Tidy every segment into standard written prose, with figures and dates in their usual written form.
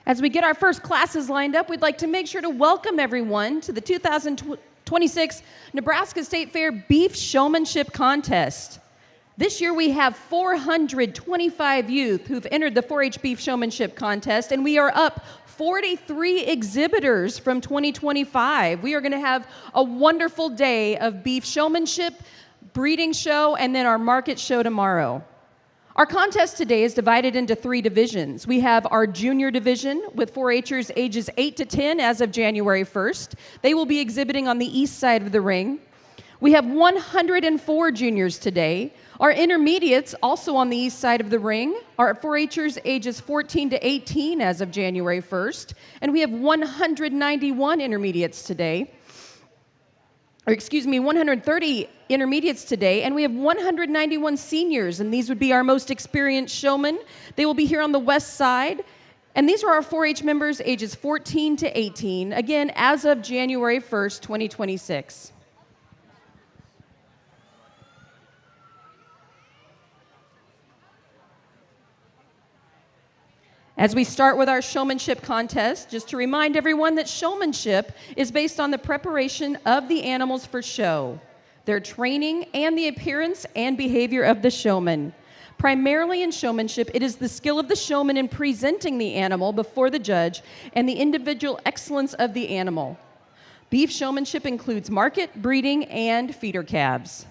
As we get our first classes lined up, we'd like to make sure to welcome everyone to the 2026 Nebraska State Fair Beef Showmanship Contest. This year we have 425 youth who've entered the 4-H Beef Showmanship Contest, and we are up 43 exhibitors from 2025. We are going to have a wonderful day of beef showmanship, breeding show, and then our market show tomorrow. Our contest today is divided into 3 divisions. We have our junior division with 4-Hers ages 8 to 10 as of January 1st. They will be exhibiting on the east side of the ring. We have 104 juniors today. Our intermediates, also on the east side of the ring, are 4-Hers ages 14 to 18 as of January 1st. And we have 191 intermediates today. 130 intermediates today, and we have 191 seniors, and these would be our most experienced showmen. They will be here on the west side, and these are our 4-H members ages 14 to 18, again, as of January 1st, 2026. As we start with our showmanship contest, just to remind everyone that showmanship is based on the preparation of the animals for show, their training, and the appearance and behavior of the showman. Primarily in showmanship, it is the skill of the showman in presenting the animal before the judge and the individual excellence of the animal. Beef showmanship includes market, breeding, and feeder calves.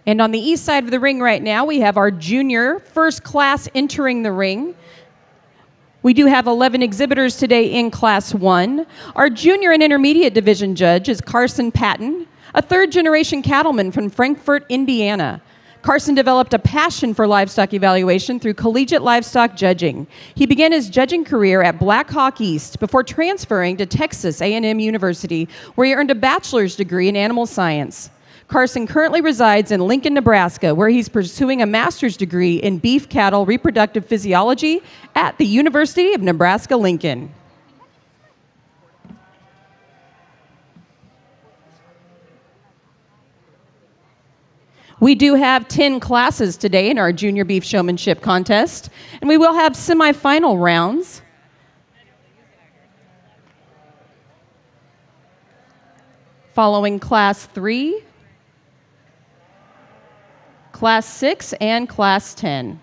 And on the east side of the ring right now, we have our junior first class entering the ring. We do have 11 exhibitors today in Class 1. Our junior and intermediate division judge is Carson Patton, a third-generation cattleman from Frankfort, Indiana. Carson developed a passion for livestock evaluation through collegiate livestock judging. He began his judging career at Black Hawk East before transferring to Texas A&M University, where he earned a bachelor's degree in animal science. Carson currently resides in Lincoln, Nebraska, where he's pursuing a master's degree in beef cattle reproductive physiology at the University of Nebraska-Lincoln. We do have 10 classes today in our Junior Beef Showmanship contest, and we will have semifinal rounds. Following Class 3, Class 6, and Class 10.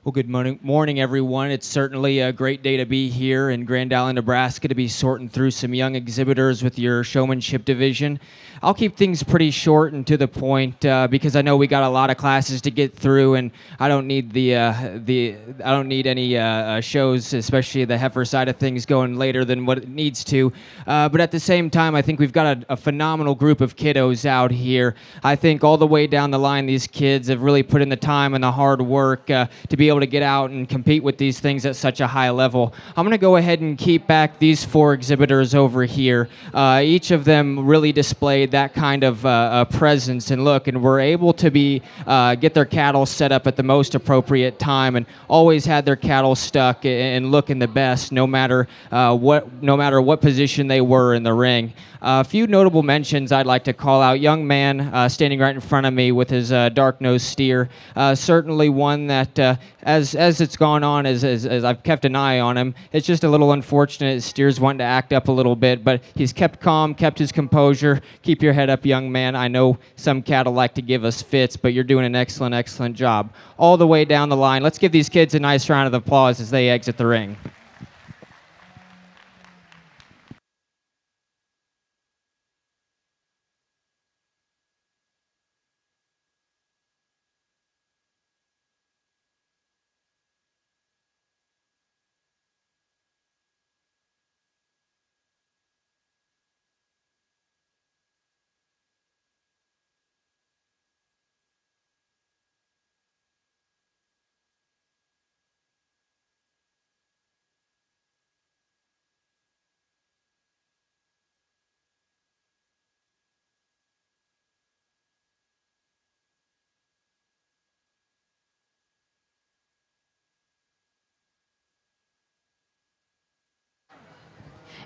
Well, good morning, everyone. It's certainly a great day to be here in Grand Island, Nebraska, to be sorting through some young exhibitors with your showmanship division. I'll keep things pretty short and to the point because I know we got a lot of classes to get through, and I don't need I don't need any shows, especially the heifer side of things, going later than what it needs to. But at the same time, I think we've got a phenomenal group of kiddos out here. I think all the way down the line, these kids have really put in the time and the hard work to be able to get out and compete with these things at such a high level. I'm going to go ahead and keep back these four exhibitors over here. Each of them really displayed that kind of presence and look, and were able to get their cattle set up at the most appropriate time, and always had their cattle stuck and looking the best, no matter what position they were in the ring. A few notable mentions I'd like to call out. Young man standing right in front of me with his dark-nosed steer. Certainly one that, as it's gone on, as I've kept an eye on him, it's just a little unfortunate. His steer's wanting to act up a little bit, but he's kept calm, kept his composure. Keep your head up, young man. I know some cattle like to give us fits, but you're doing an excellent job. All the way down the line. Let's give these kids a nice round of applause as they exit the ring.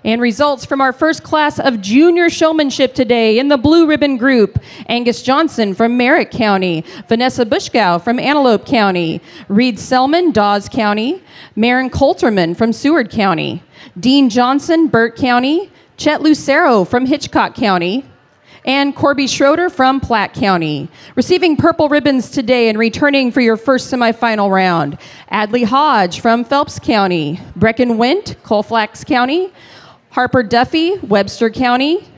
And results from our first class of junior showmanship today in the blue ribbon group: Angus Johnson from Merritt County, Vanessa Bushkow from Antelope County, Reed Selman, Dawes County, Maren Coulterman from Seward County, Dean Johnson, Burt County, Chet Lucero from Hitchcock County, and Corby Schroeder from Platte County. Receiving purple ribbons today and returning for your first semifinal round: Adley Hodge from Phelps County, Brecken Wint, Colfax County, Harper Duffy, Webster County,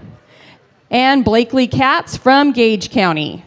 and Blakely Katz from Gage County.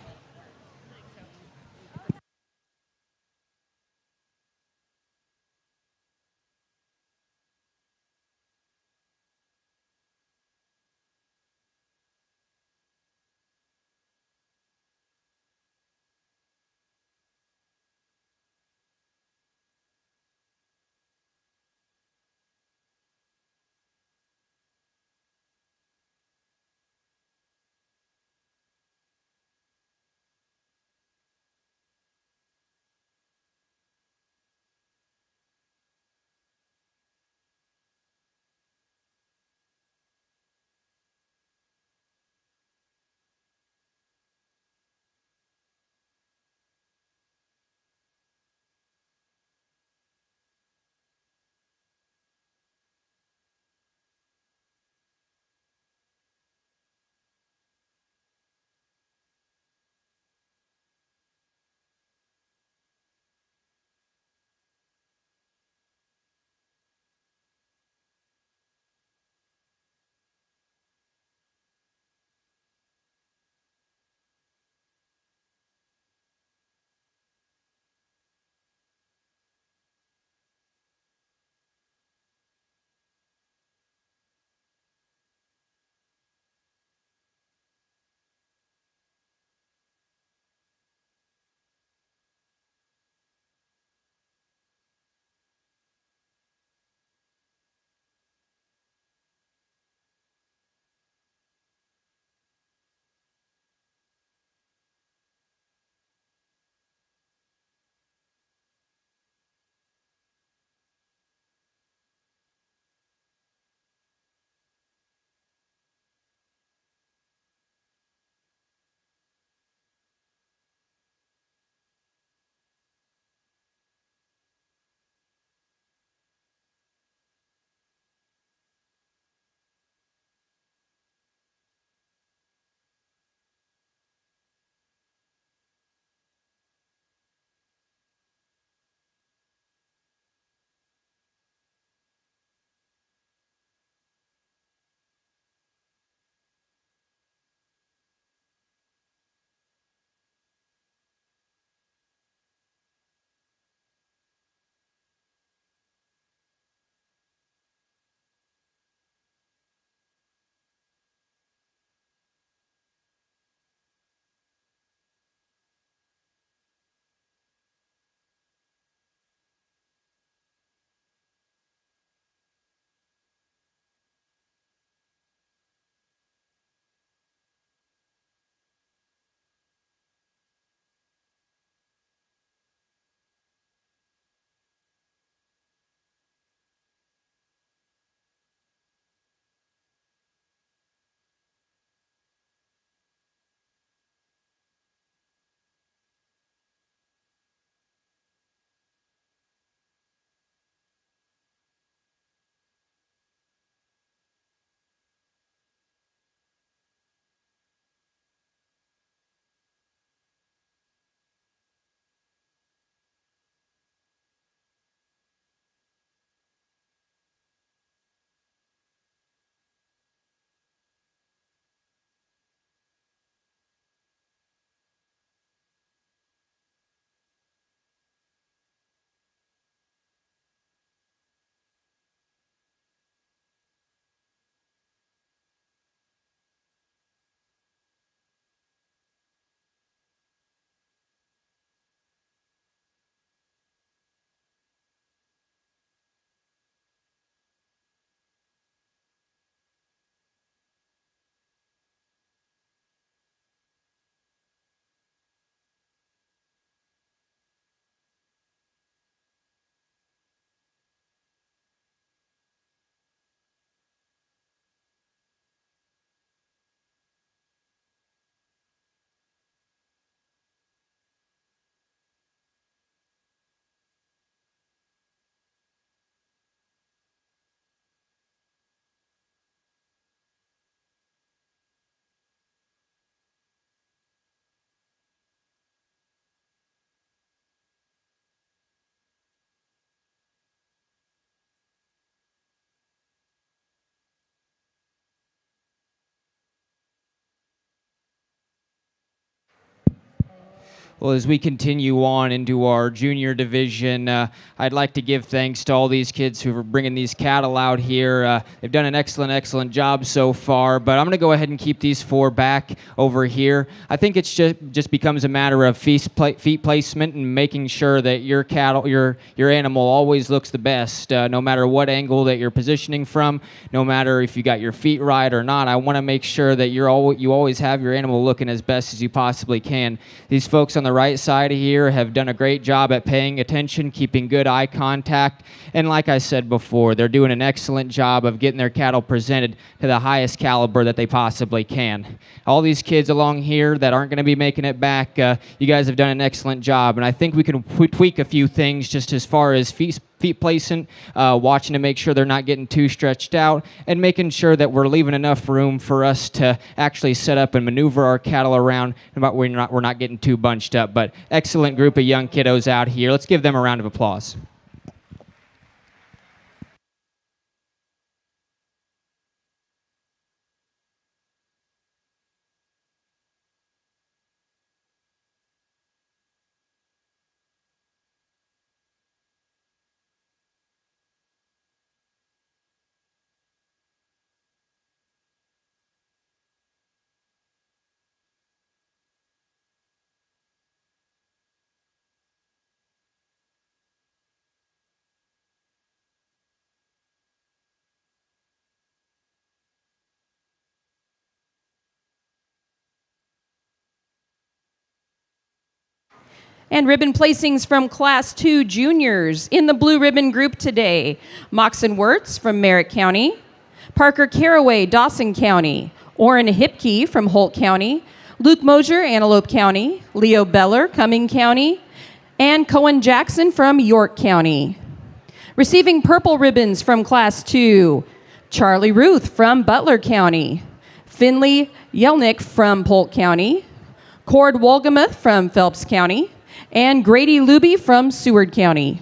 Well, as we continue on into our junior division, I'd like to give thanks to all these kids who are bringing these cattle out here. They've done an excellent job so far, but I'm going to go ahead and keep these four back over here. I think it's just becomes a matter of feet placement and making sure that your cattle, your animal always looks the best, no matter what angle that you're positioning from, no matter if you got your feet right or not. I want to make sure that you always have your animal looking as best as you possibly can. These folks on the right side of here have done a great job at paying attention, keeping good eye contact, and like I said before, they're doing an excellent job of getting their cattle presented to the highest caliber that they possibly can. All these kids along here that aren't going to be making it back, you guys have done an excellent job, and I think we can tweak a few things just as far as feet placement, watching to make sure they're not getting too stretched out, and making sure that we're leaving enough room for us to actually set up and maneuver our cattle around, but we're not getting too bunched up. But excellent group of young kiddos out here. Let's give them a round of applause. And ribbon placings from Class 2 juniors in the blue ribbon group today. Moxon Wirtz from Merritt County, Parker Caraway, Dawson County, Orrin Hipke from Holt County, Luke Mosier, Antelope County, Leo Beller, Cumming County, and Cohen Jackson from York County. Receiving purple ribbons from Class 2, Charlie Ruth from Butler County, Finley Yelnick from Polk County, Cord Wolgamuth from Phelps County, and Grady Luby from Seward County.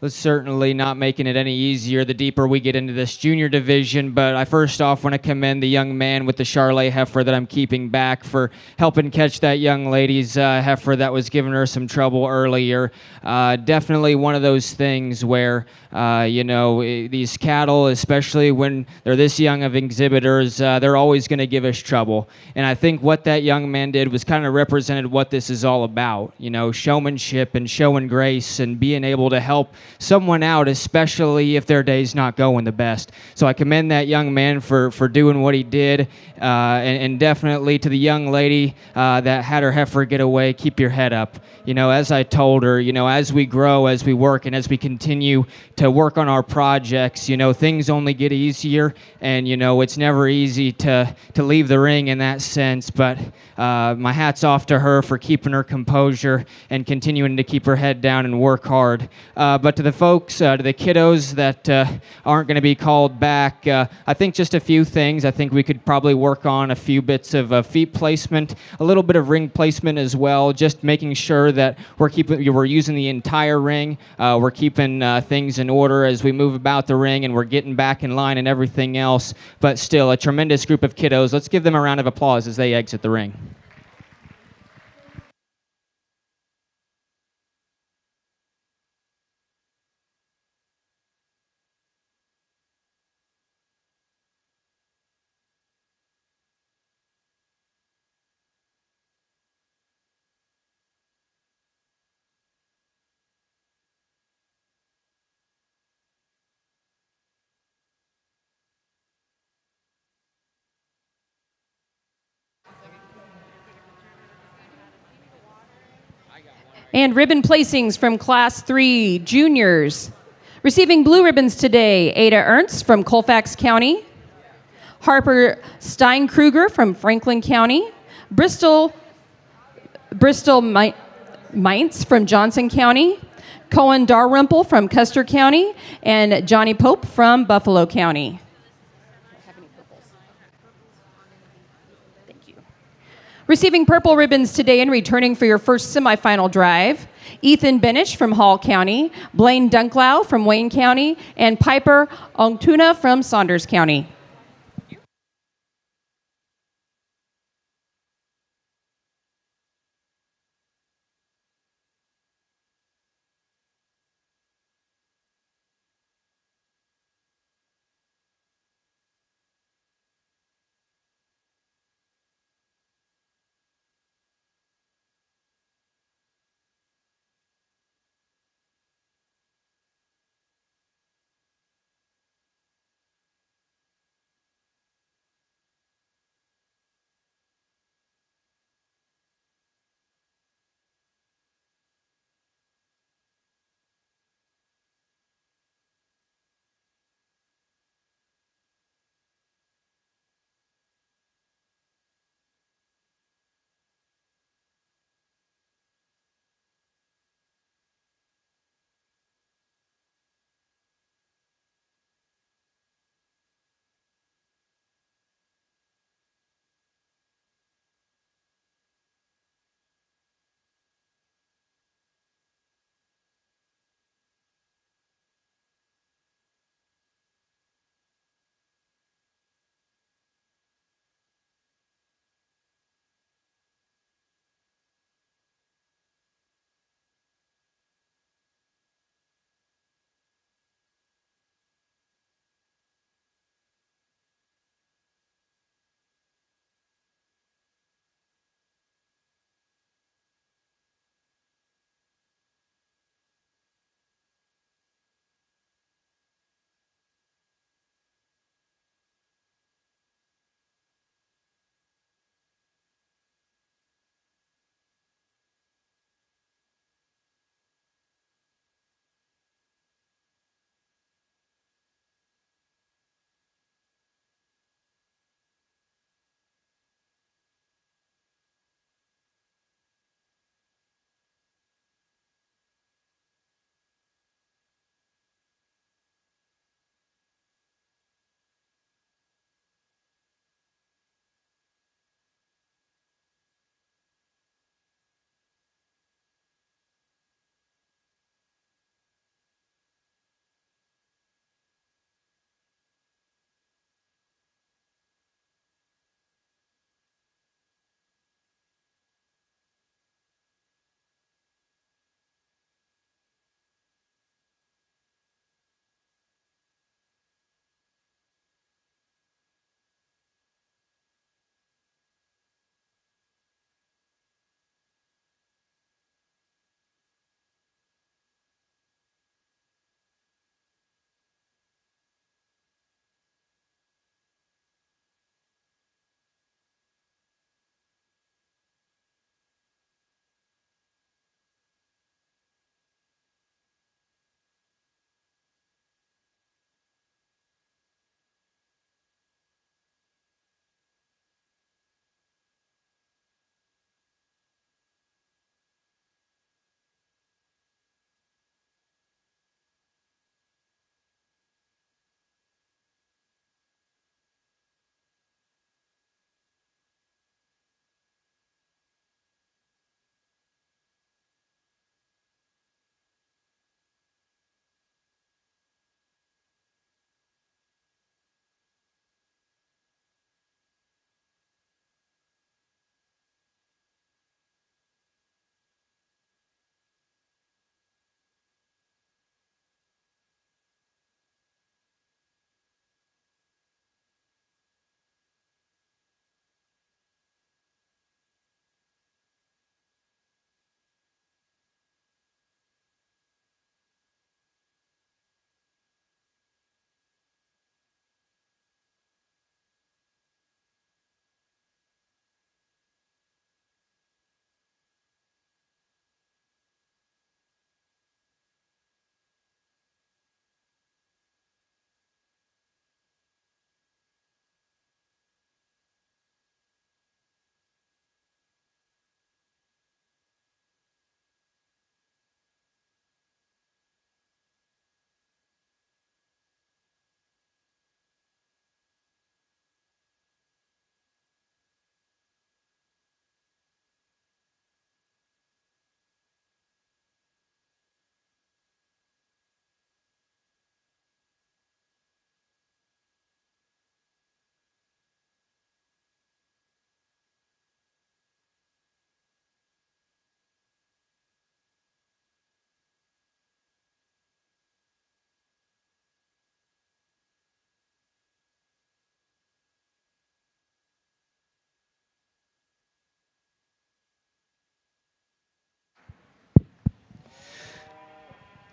was certainly not making it any easier the deeper we get into this junior division. But I first off want to commend the young man with the Charlet heifer that I'm keeping back for helping catch that young lady's heifer that was giving her some trouble earlier. Definitely one of those things where, these cattle, especially when they're this young of exhibitors, they're always going to give us trouble. And I think what that young man did was kind of represented what this is all about, showmanship and showing grace and being able to help someone out, especially if their day's not going the best. So I commend that young man for doing what he did, and definitely to the young lady that had her heifer get away, keep your head up. As I told her, as we grow, as we work, and as we continue to work on our projects, things only get easier, and it's never easy to leave the ring in that sense. But my hat's off to her for keeping her composure and continuing to keep her head down and work hard. But to the folks, to the kiddos that aren't going to be called back, I think just a few things. I think we could probably work on a few bits of feet placement, a little bit of ring placement as well, just making sure that we're using the entire ring, we're keeping things in order as we move about the ring, and we're getting back in line and everything else. But still, a tremendous group of kiddos. Let's give them a round of applause as they exit the ring. And ribbon placings from Class 3 juniors. Receiving blue ribbons today, Ada Ernst from Colfax County, Harper Steinkruger from Franklin County, Bristol Mainz from Johnson County, Cohen Dalrymple from Custer County, and Johnny Pope from Buffalo County. Receiving purple ribbons today and returning for your first semifinal drive, Ethan Benish from Hall County, Blaine Dunklau from Wayne County, and Piper Ongtuna from Saunders County.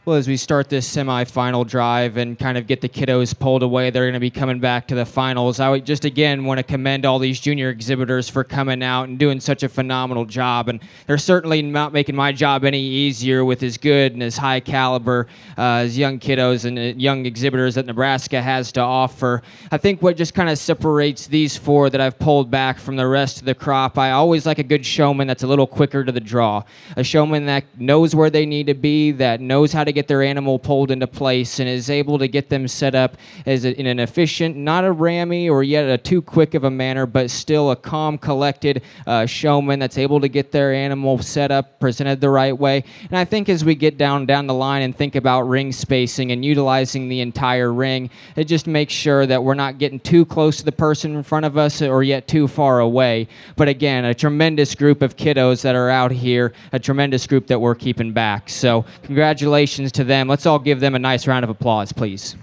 Well, as we start this semifinal drive and kind of get the kiddos pulled away, they're going to be coming back to the finals. I would just again want to commend all these junior exhibitors for coming out and doing such a phenomenal job. And they're certainly not making my job any easier with as good and as high caliber as young kiddos and young exhibitors that Nebraska has to offer. I think what just kind of separates these four that I've pulled back from the rest of the crop, I always like a good showman that's a little quicker to the draw. A showman that knows where they need to be, that knows how to get their animal pulled into place and is able to get them set up in an efficient, not a rammy or yet a too quick of a manner, but still a calm, collected showman that's able to get their animal set up, presented the right way. And I think as we get down the line and think about ring spacing and utilizing the entire ring, it just makes sure that we're not getting too close to the person in front of us or yet too far away. But again, a tremendous group of kiddos that are out here, a tremendous group that we're keeping back. So congratulations to them. Let's all give them a nice round of applause, please.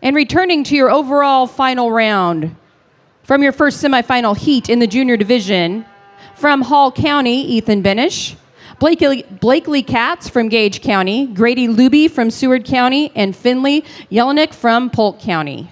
And returning to your overall final round from your first semifinal heat in the junior division, from Hall County, Ethan Benish, Blakely Katz from Gage County, Grady Luby from Seward County, and Finley Jelinek from Polk County.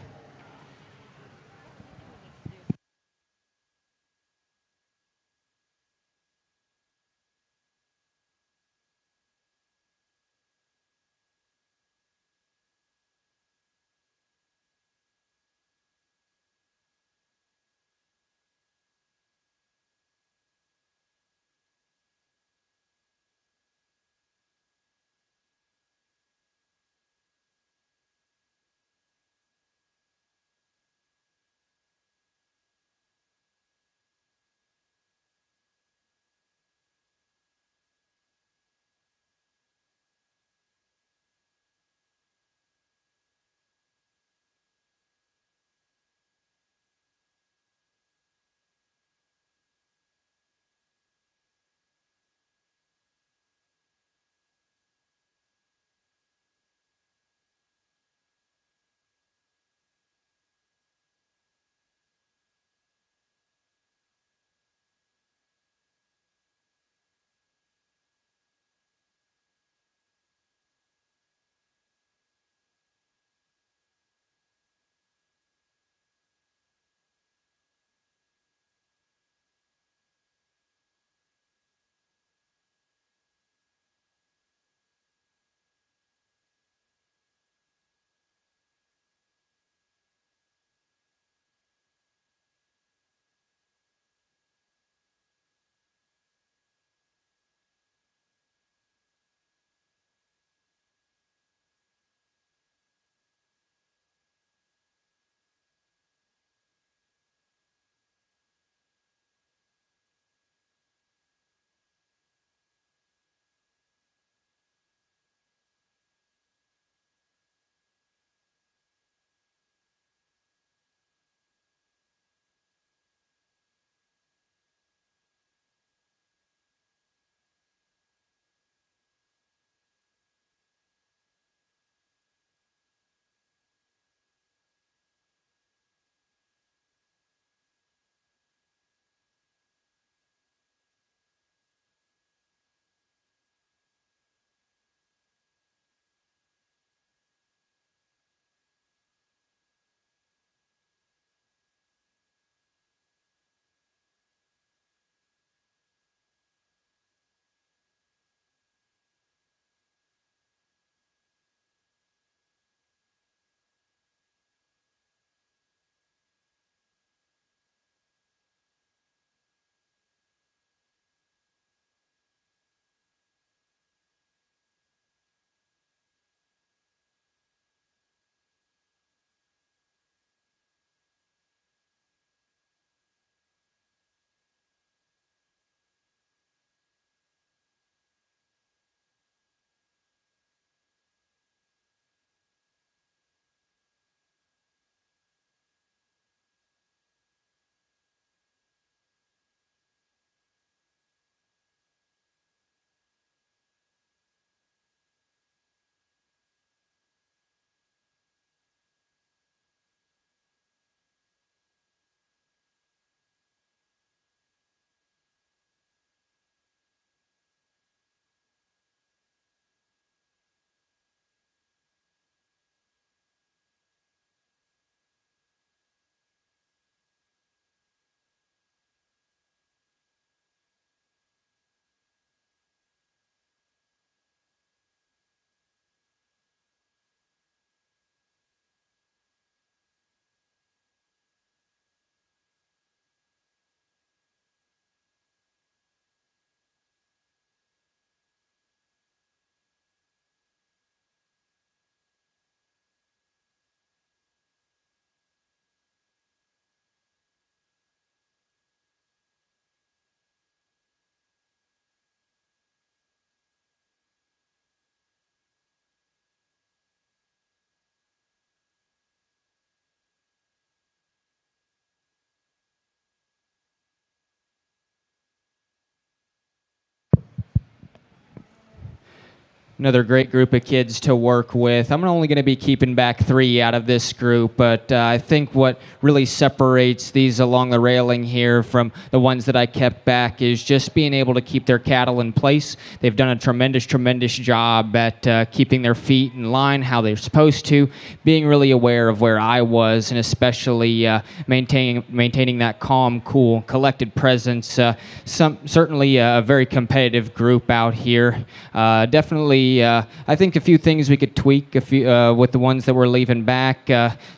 Another great group of kids to work with. I'm only going to be keeping back 3 out of this group, but I think what really separates these along the railing here from the ones that I kept back is just being able to keep their cattle in place. They've done a tremendous job at keeping their feet in line how they're supposed to, being really aware of where I was, and especially maintaining that calm, cool, collected presence. Certainly a very competitive group out here. Definitely I think a few things we could tweak with the ones that we're leaving back.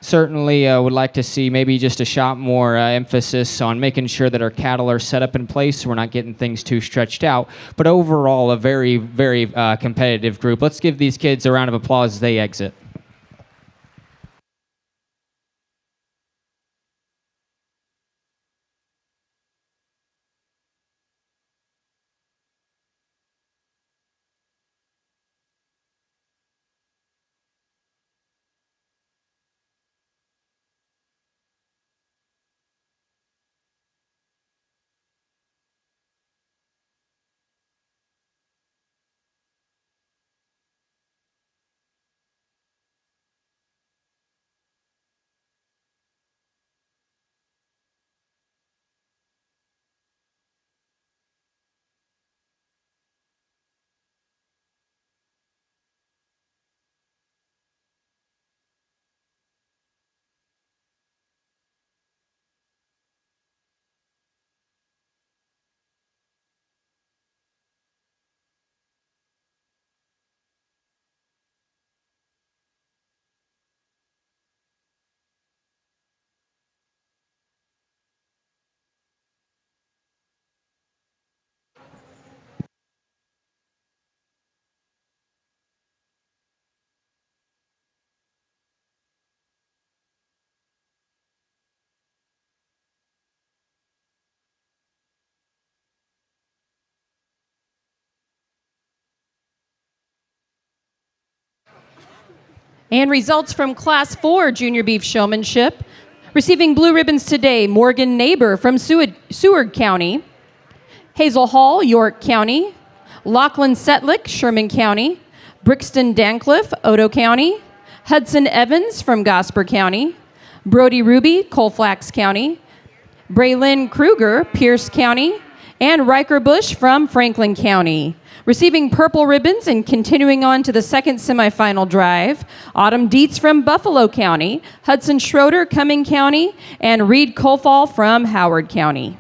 Certainly would like to see maybe just a shot more emphasis on making sure that our cattle are set up in place so we're not getting things too stretched out. But overall, a very competitive group. Let's give these kids a round of applause as they exit. And results from Class 4 Junior Beef Showmanship. Receiving blue ribbons today, Morgan Neighbor from Seward County, Hazel Hall, York County, Lachlan Setlick, Sherman County, Brixton Dancliffe, Odo County, Hudson Evans from Gosper County, Brody Ruby, Colfax County, Braylon Kruger, Pierce County, and Riker Bush from Franklin County. Receiving purple ribbons and continuing on to the second semifinal drive, Autumn Dietz from Buffalo County, Hudson Schroeder, Cumming County, and Reed Colfall from Howard County.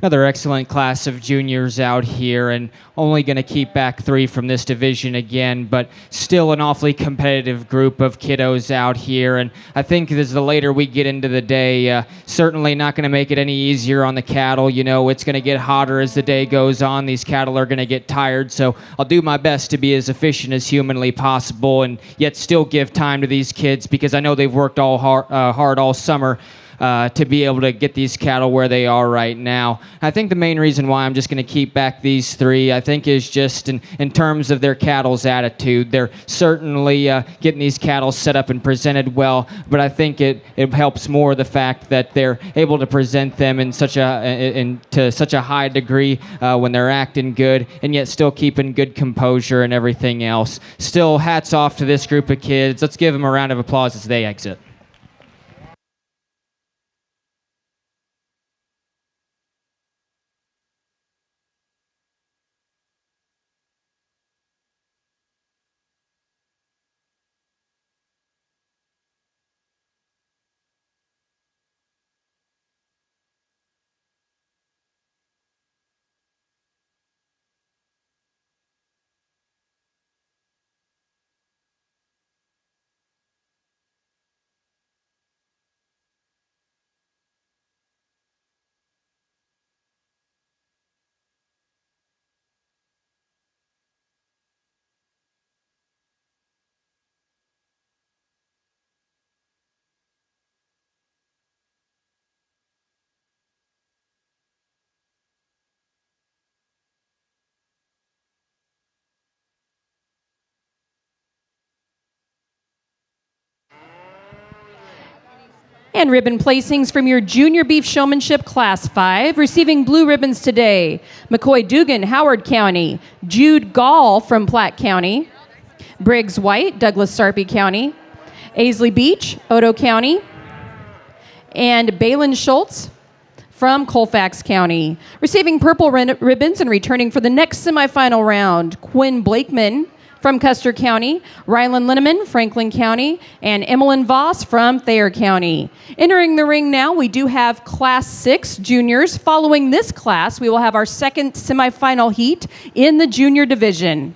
Another excellent class of juniors out here, and only going to keep back 3 from this division again, but still an awfully competitive group of kiddos out here. And I think as the later we get into the day, certainly not going to make it any easier on the cattle. You know, it's going to get hotter as the day goes on. These cattle are going to get tired, so I'll do my best to be as efficient as humanly possible, and yet still give time to these kids because I know they've worked all hard all summer to be able to get these cattle where they are right now. I think the main reason why I'm just going to keep back these 3, I think, is just in terms of their cattle's attitude. They're certainly getting these cattle set up and presented well, but I think it helps more the fact that they're able to present them in to such a high degree when they're acting good, and yet still keeping good composure and everything else. Still, hats off to this group of kids. Let's give them a round of applause as they exit. And ribbon placings from your Junior Beef Showmanship Class 5. Receiving blue ribbons today, McCoy Dugan, Howard County. Jude Gall from Platte County. Briggs White, Douglas Sarpy County. Aisley Beach, Otoe County. And Balin Schultz from Colfax County. Receiving purple ribbons and returning for the next semifinal round, Quinn Blakeman from Custer County, Rylan Linneman, Franklin County, and Emmeline Voss from Thayer County. Entering the ring now, we do have Class 6 juniors. Following this class, we will have our second semifinal heat in the junior division.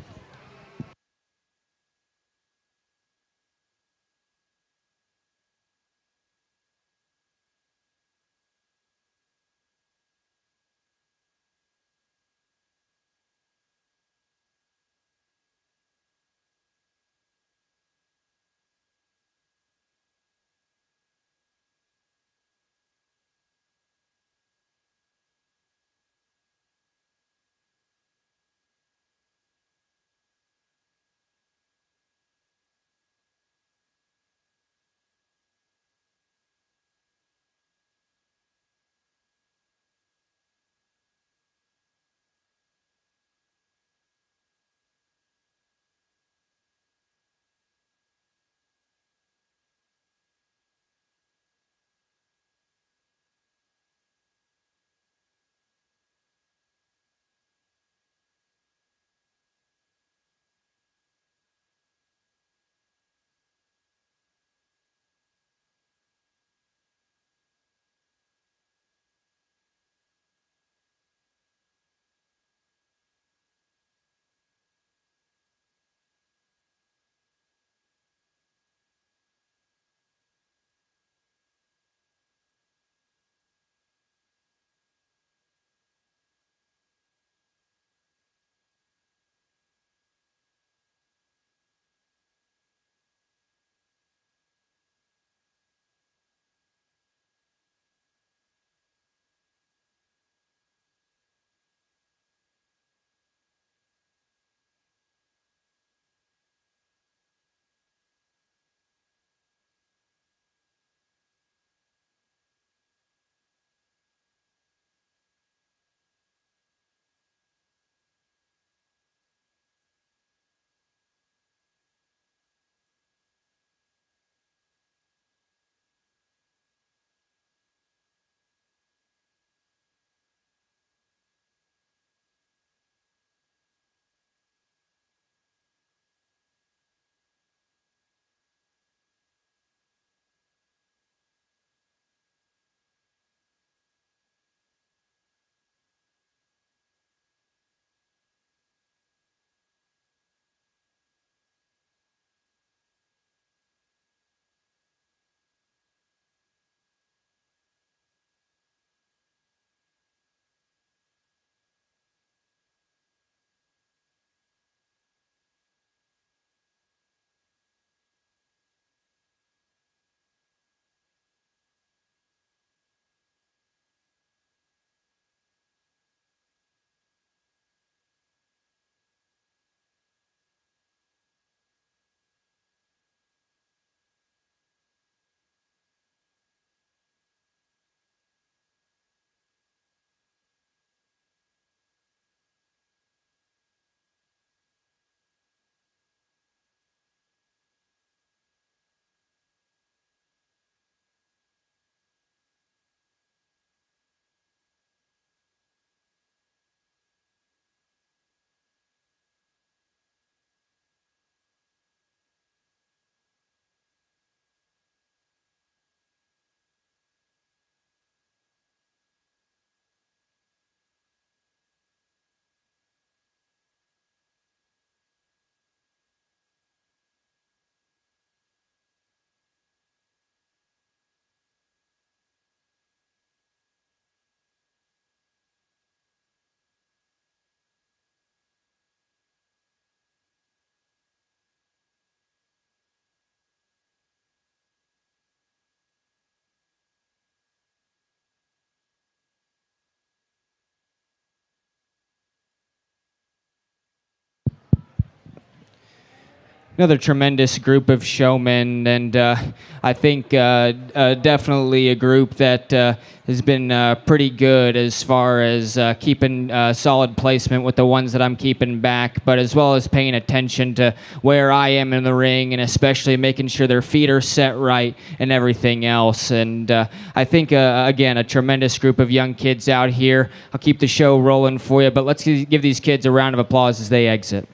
another tremendous group of showmen, and I think definitely a group that has been pretty good as far as keeping solid placement with the ones that I'm keeping back, but as well as paying attention to where I am in the ring, and especially making sure their feet are set right and everything else. And I think again, a tremendous group of young kids out here. I'll keep the show rolling for you, but let's give these kids a round of applause as they exit.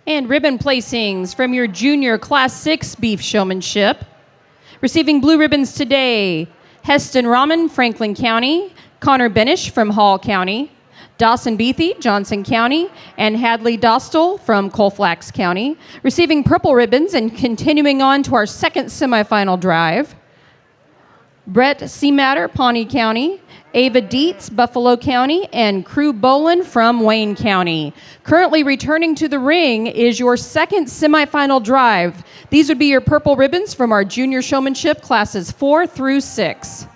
And ribbon placings from your junior Class 6 beef showmanship. Receiving blue ribbons today, Heston Rahman, Franklin County, Connor Benish from Hall County, Dawson Beathy, Johnson County, and Hadley Dostal from Colfax County. Receiving purple ribbons and continuing on to our second semifinal drive, Brett Seamatter, Pawnee County, Ava Dietz, Buffalo County, and Crew Bolin from Wayne County. Currently returning to the ring is your second semifinal drive. These would be your purple ribbons from our junior showmanship classes 4 through 6.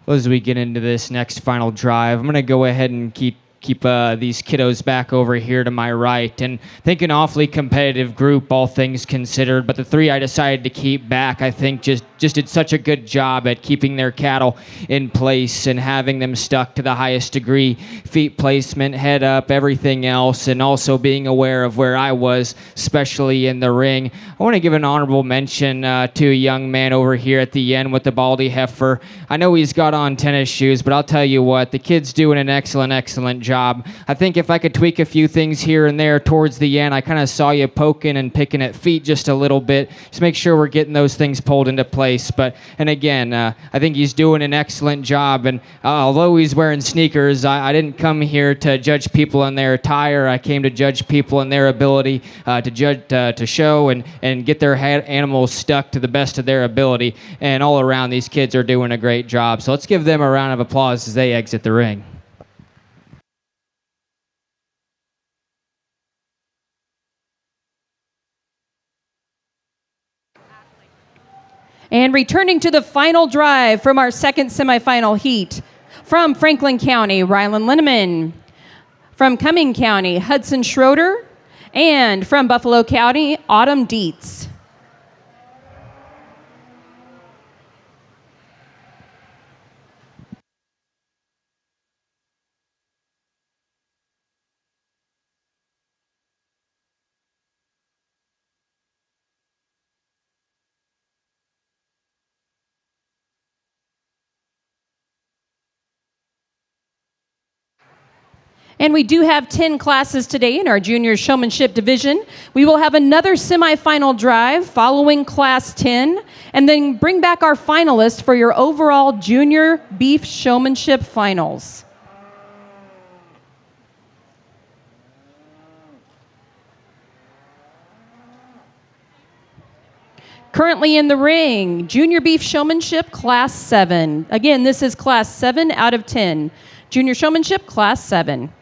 Well, as we get into this next final drive, I'm going to go ahead and keep these kiddos back over here to my right. And I think an awfully competitive group, all things considered. But the three I decided to keep back, I think, just did such a good job at keeping their cattle in place and having them stuck to the highest degree. Feet placement, head up, everything else, and also being aware of where I was, especially in the ring. I want to give an honorable mention to a young man over here at the end with the baldy heifer. I know he's got on tennis shoes, but I'll tell you what, the kid's doing an excellent job. I think if I could tweak a few things here and there towards the end, I kind of saw you poking and picking at feet just a little bit. Just make sure we're getting those things pulled into place. And again, I think he's doing an excellent job. And although he's wearing sneakers, I didn't come here to judge people on their attire. I came to judge people in their ability to show and get their animals stuck to the best of their ability. And all around, these kids are doing a great job. So let's give them a round of applause as they exit the ring. And returning to the final drive from our second semifinal heat, from Franklin County, Rylan Linneman. From Cumming County, Hudson Schroeder. And from Buffalo County, Autumn Dietz. And we do have 10 classes today in our junior showmanship division. We will have another semifinal drive following class 10, and then bring back our finalists for your overall junior beef showmanship finals. Currently in the ring, junior beef showmanship class 7. Again, this is class 7 out of 10. Junior showmanship class 7.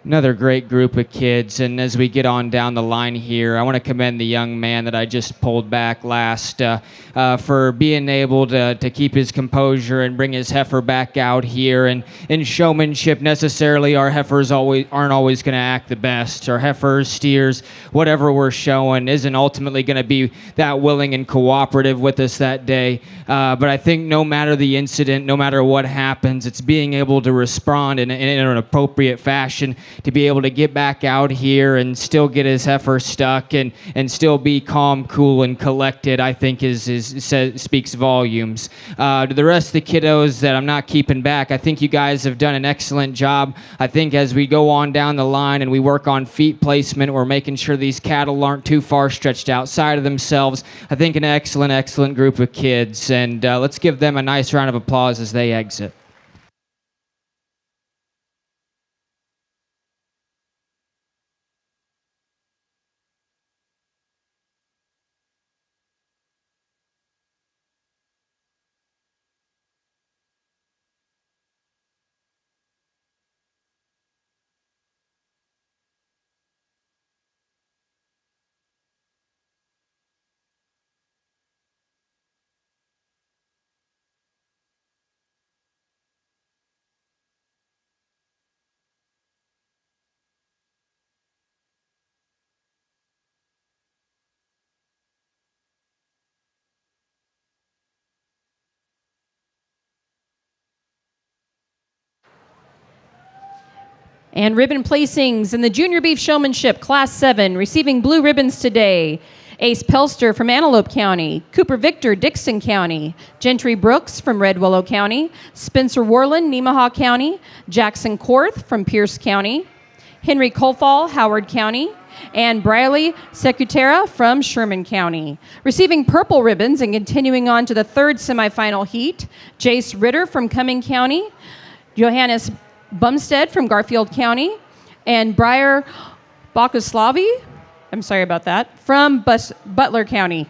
Another great group of kids. And as we get on down the line here, I want to commend the young man that I just pulled back last for being able to keep his composure and bring his heifer back out here. And in showmanship, necessarily, our heifers aren't always going to act the best. Our heifers, steers, whatever we're showing isn't ultimately going to be that willing and cooperative with us that day. But I think no matter the incident, no matter what happens, it's being able to respond in an appropriate fashion, to be able to get back out here and still get his heifer stuck and still be calm, cool, and collected, I think speaks volumes. To the rest of the kiddos that I'm not keeping back, I think you guys have done an excellent job. I think as we go on down the line and we work on feet placement, we're making sure these cattle aren't too far stretched outside of themselves. I think an excellent group of kids, and let's give them a nice round of applause as they exit. And ribbon placings in the Junior Beef Showmanship, Class 7, receiving blue ribbons today. Ace Pelster from Antelope County, Cooper Victor, Dixon County, Gentry Brooks from Red Willow County, Spencer Warland, Nemaha County, Jackson Korth from Pierce County, Henry Colfall, Howard County, and Briley Secutera from Sherman County. Receiving purple ribbons and continuing on to the third semifinal heat, Jace Ritter from Cumming County, Johannes Bumstead from Garfield County, and Briar Bokoslavi, I'm sorry about that, from Butler County.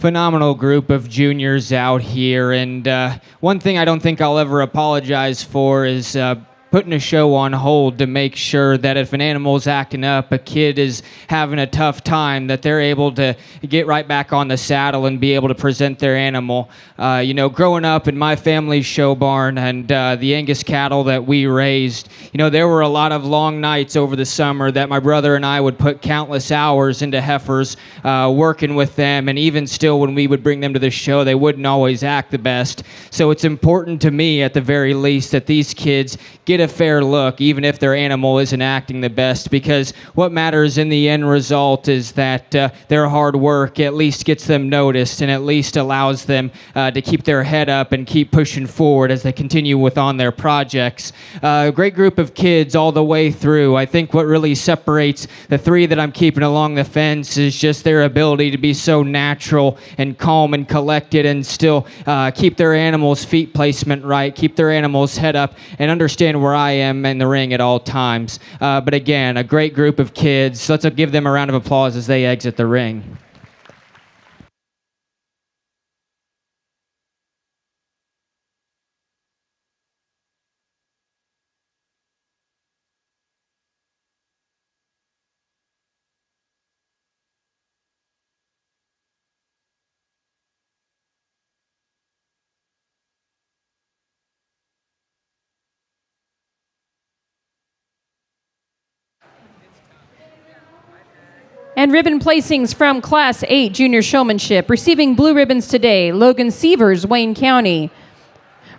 phenomenal group of juniors out here. And one thing I don't think I'll ever apologize for is putting a show on hold to make sure that if an animal's acting up, a kid is having a tough time, that they're able to get right back on the saddle and be able to present their animal. Growing up in my family's show barn and the Angus cattle that we raised, there were a lot of long nights over the summer that my brother and I would put countless hours into heifers, working with them, and even still when we would bring them to the show, they wouldn't always act the best. So it's important to me, at the very least, that these kids get a fair look, even if their animal isn't acting the best, because what matters in the end result is that their hard work at least gets them noticed and at least allows them to keep their head up and keep pushing forward as they continue with on their projects. A great group of kids all the way through. I think what really separates the three that I'm keeping along the fence is just their ability to be so natural and calm and collected and still keep their animals' feet placement right, keep their animals' head up, and understand where I am in the ring at all times. But again, a great group of kids. Let's give them a round of applause as they exit the ring. And ribbon placings from Class 8 Junior Showmanship. Receiving blue ribbons today, Logan Sievers, Wayne County.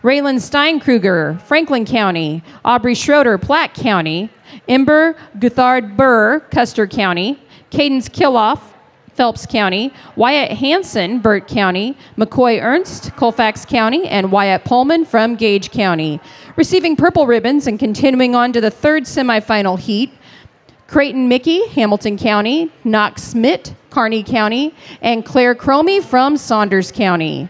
Raylan Steinkruger, Franklin County. Aubrey Schroeder, Platte County. Ember Guthard Burr, Custer County. Cadence Killoff, Phelps County. Wyatt Hansen, Burt County. McCoy Ernst, Colfax County. And Wyatt Pullman from Gage County. Receiving purple ribbons and continuing on to the third semifinal heat, Creighton Mickey, Hamilton County, Knox Smith, Kearney County, and Claire Cromie from Saunders County.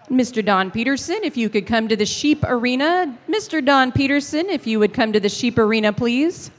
Mr. Don Peterson, if you could come to the sheep arena. Mr. Don Peterson, if you would come to the sheep arena, please.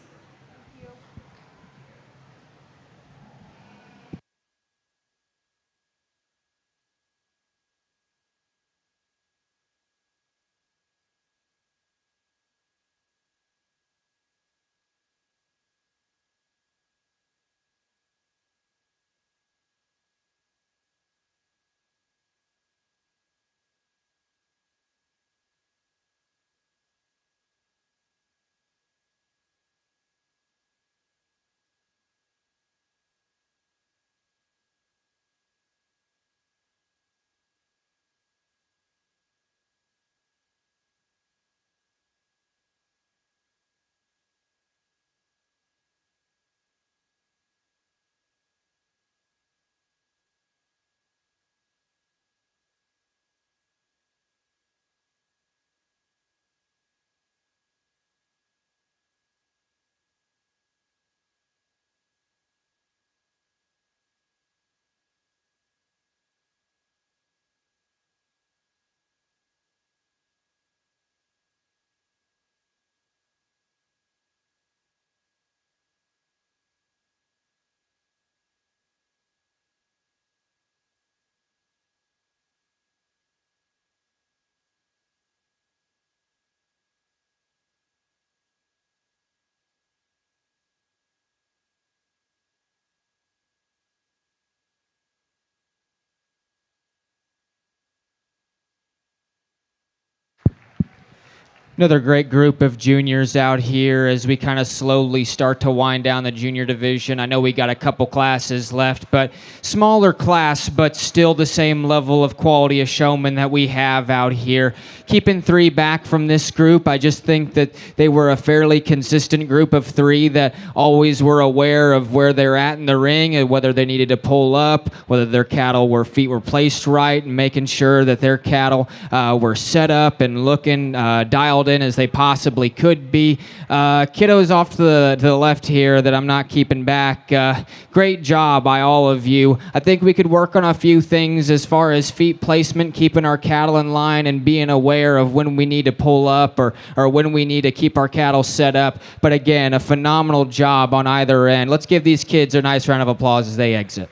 Another great group of juniors out here as we kind of slowly start to wind down the junior division. I know we got a couple classes left, but smaller class, but still the same level of quality of showman that we have out here. Keeping three back from this group, I just think that they were a fairly consistent group of three that always were aware of where they're at in the ring and whether they needed to pull up, whether their cattle feet were placed right, and making sure that their cattle were set up and looking dialed in as they possibly could be. Kiddos off to the left here that I'm not keeping back. Great job by all of you. I think we could work on a few things as far as feet placement, keeping our cattle in line and being aware of when we need to pull up or when we need to keep our cattle set up. But again, a phenomenal job on either end. Let's give these kids a nice round of applause as they exit.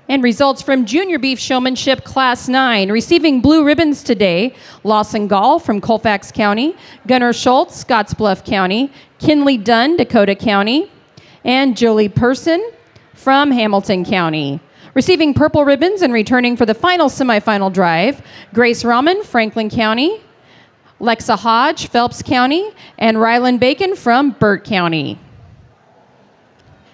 And results from Junior Beef Showmanship Class 9. Receiving blue ribbons today, Lawson Gall from Colfax County, Gunnar Schultz, Scottsbluff County, Kinley Dunn, Dakota County, and Jolie Person from Hamilton County. Receiving purple ribbons and returning for the final semifinal drive, Grace Rahman, Franklin County, Lexa Hodge, Phelps County, and Ryland Bacon from Burt County.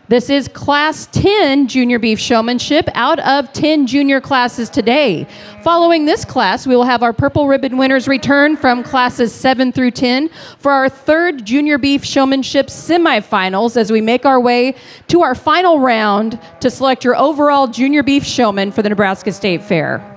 This is Class 10 Junior Beef Showmanship out of 10 junior classes today. Following this class, we will have our purple ribbon winners return from classes 7 through 10 for our third Junior Beef Showmanship semifinals as we make our way to our final round to select your overall Junior Beef Showman for the Nebraska State Fair.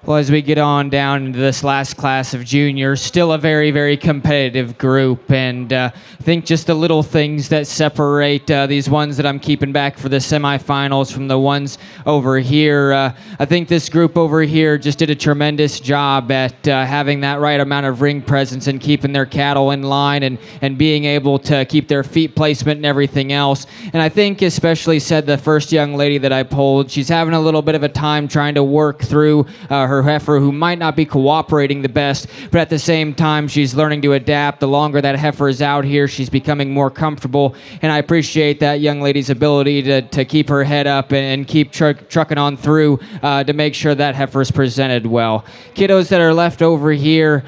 Well, as we get on down into this last class of juniors, still a very, very competitive group. And I think just the little things that separate these ones that I'm keeping back for the semifinals from the ones over here. I think this group over here just did a tremendous job at having that right amount of ring presence and keeping their cattle in line and being able to keep their feet placement and everything else. And I think especially said the first young lady that I pulled, she's having a little bit of a time trying to work through her heifer who might not be cooperating the best, but at the same time she's learning to adapt. The longer that heifer is out here, she's becoming more comfortable, and I appreciate that young lady's ability to keep her head up and keep trucking on through to make sure that heifer is presented well. Kiddos that are left over here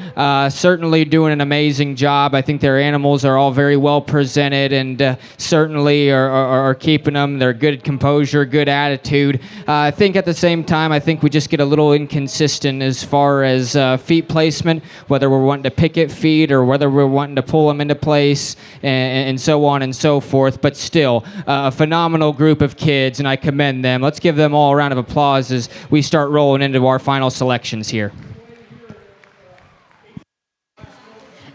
certainly doing an amazing job. I think their animals are all very well presented and certainly are keeping them. They're good composure, good attitude. I think at the same time, I think we just get a little inconsistent as far as feet placement, whether we're wanting to picket feet or whether we're wanting to pull them into place and so on and so forth. But still, a phenomenal group of kids, and I commend them. Let's give them all a round of applause as we start rolling into our final selections here.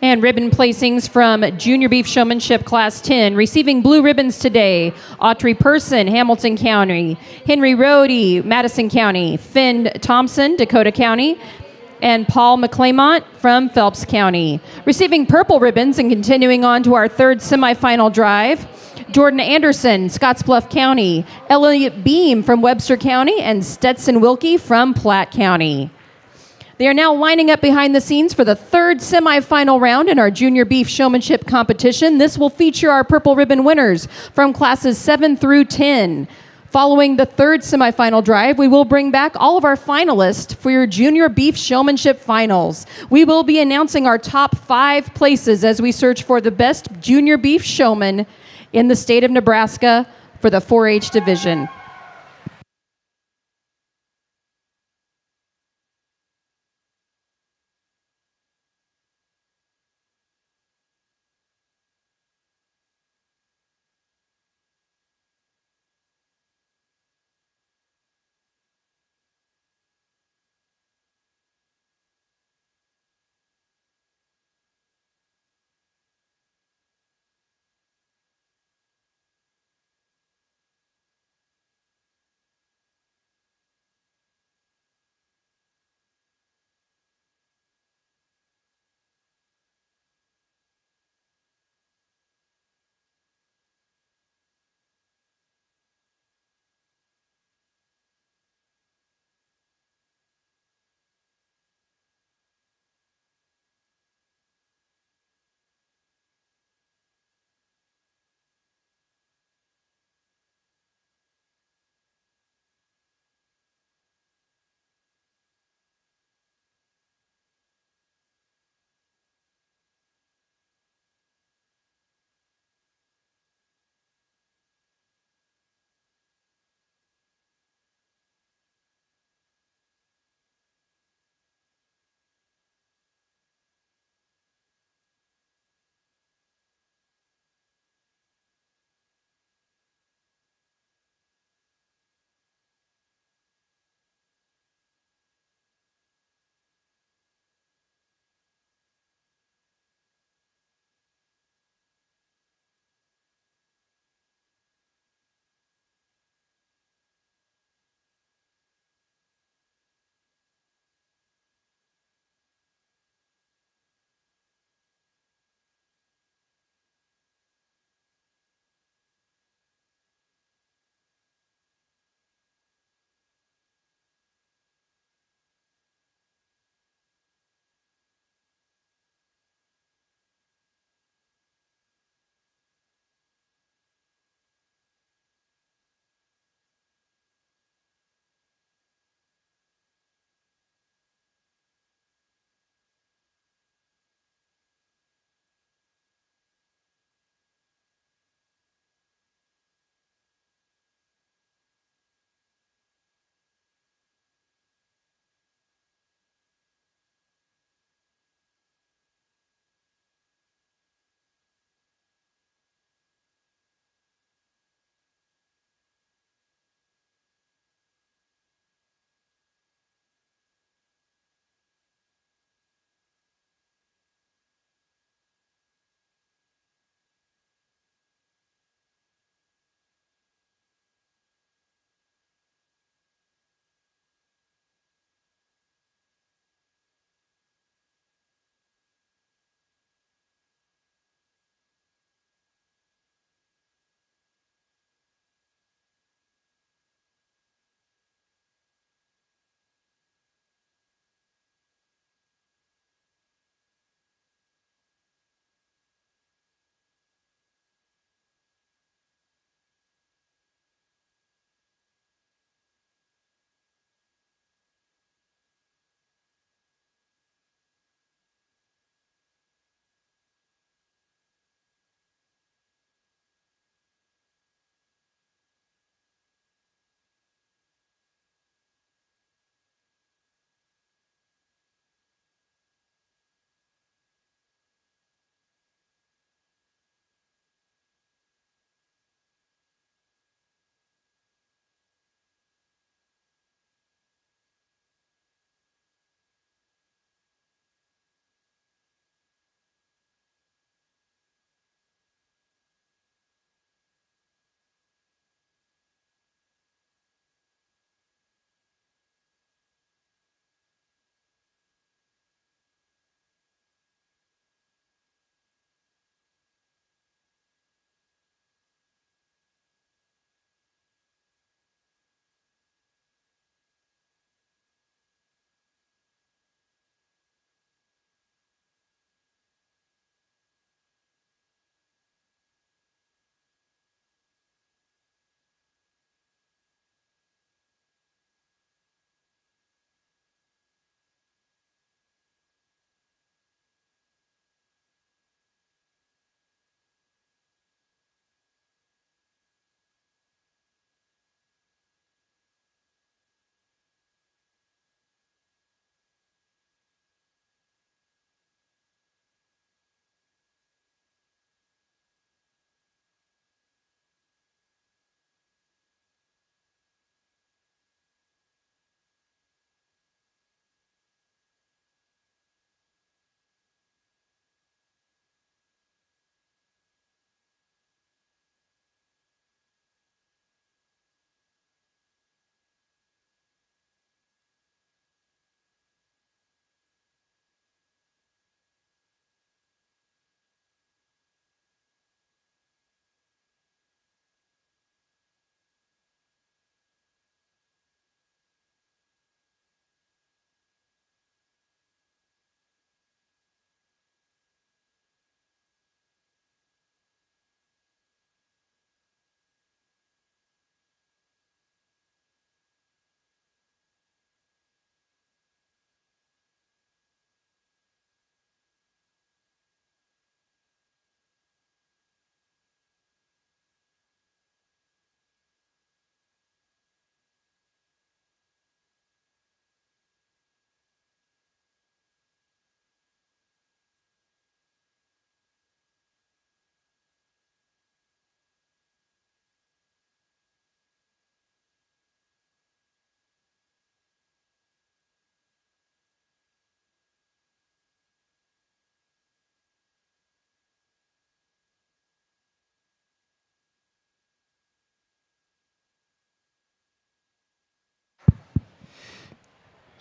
And ribbon placings from Junior Beef Showmanship Class 10. Receiving blue ribbons today, Autry Person, Hamilton County, Henry Rohde, Madison County, Finn Thompson, Dakota County, and Paul McClaymont from Phelps County. Receiving purple ribbons and continuing on to our third semifinal drive, Jordan Anderson, Scottsbluff County, Elliot Beam from Webster County, and Stetson Wilkie from Platte County. They are now lining up behind the scenes for the third semifinal round in our Junior Beef Showmanship competition. This will feature our purple ribbon winners from classes 7 through 10. Following the third semifinal drive, we will bring back all of our finalists for your Junior Beef Showmanship finals. We will be announcing our top 5 places as we search for the best Junior Beef Showman in the state of Nebraska for the 4-H division.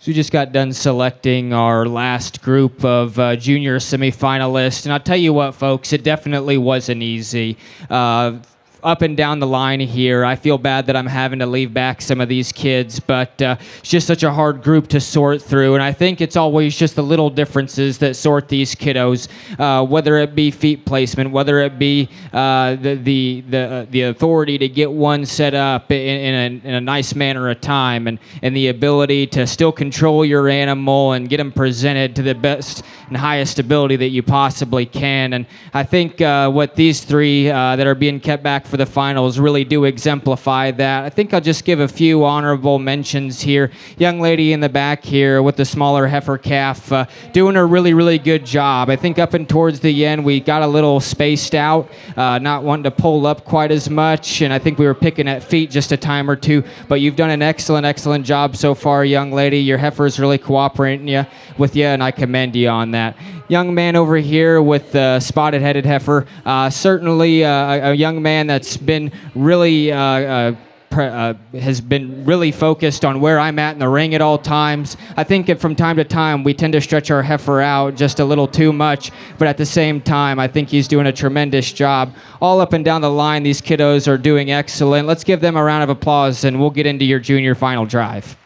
So we just got done selecting our last group of junior semifinalists, and I'll tell you what, folks, it definitely wasn't easy. Up and down the line here, I feel bad that I'm having to leave back some of these kids, but it's just such a hard group to sort through, and I think it's always just the little differences that sort these kiddos, whether it be feet placement, whether it be the authority to get one set up in a nice manner of time, and the ability to still control your animal and get them presented to the best and highest ability that you possibly can. And I think what these three that are being kept back for the finals really do exemplify that. I think I'll just give a few honorable mentions here. Young lady in the back here with the smaller heifer calf doing a really, really good job. I think up and towards the end we got a little spaced out, not wanting to pull up quite as much, and I think we were picking at feet just a time or two, but you've done an excellent, excellent job so far, young lady. Your heifer is really cooperating with you, and I commend you on that. Young man over here with the spotted-headed heifer, certainly a young man that's been really has been really focused on where I'm at in the ring at all times. I think that from time to time we tend to stretch our heifer out just a little too much, but at the same time I think he's doing a tremendous job. All up and down the line, these kiddos are doing excellent. Let's give them a round of applause, and we'll get into your junior final drive.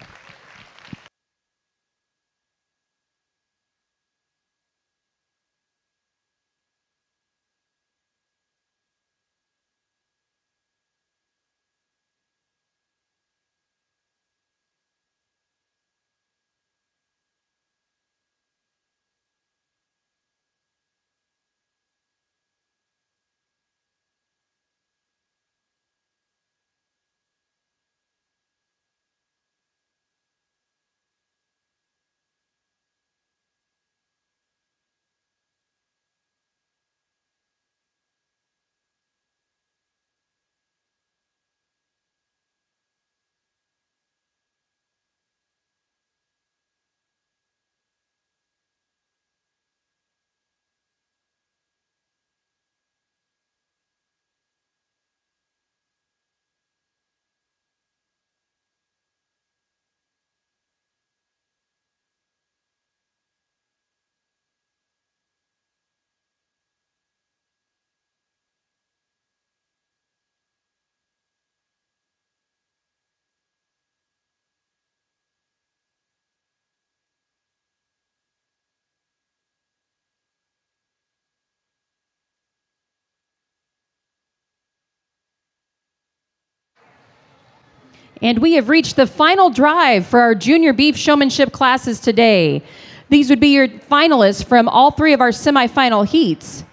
And we have reached the final drive for our junior beef showmanship classes today. These would be your finalists from all three of our semifinal heats.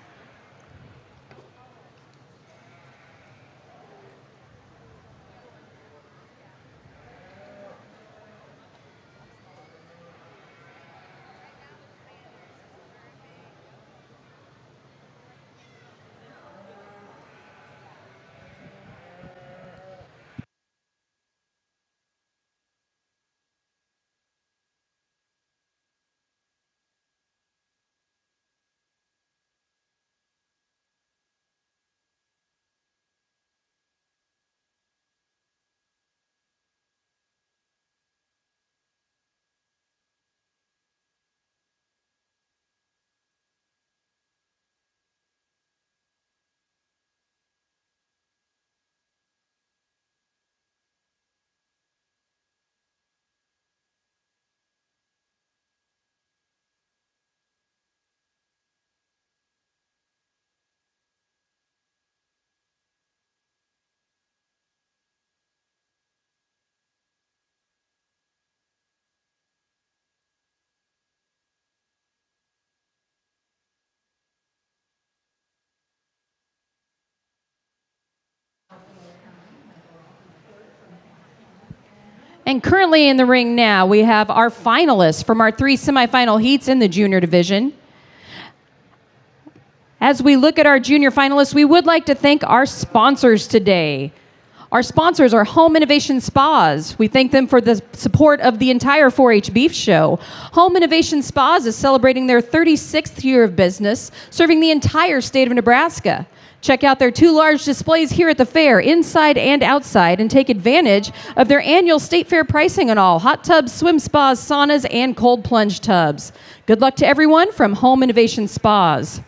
And currently in the ring now, we have our finalists from our three semifinal heats in the junior division. As we look at our junior finalists, we would like to thank our sponsors today. Our sponsors are Home Innovation Spas. We thank them for the support of the entire 4-H Beef Show. Home Innovation Spas is celebrating their 36th year of business, serving the entire state of Nebraska. Check out their 2 large displays here at the fair, inside and outside, and take advantage of their annual state fair pricing on all hot tubs, swim spas, saunas, and cold plunge tubs. Good luck to everyone from Home Innovation Spas.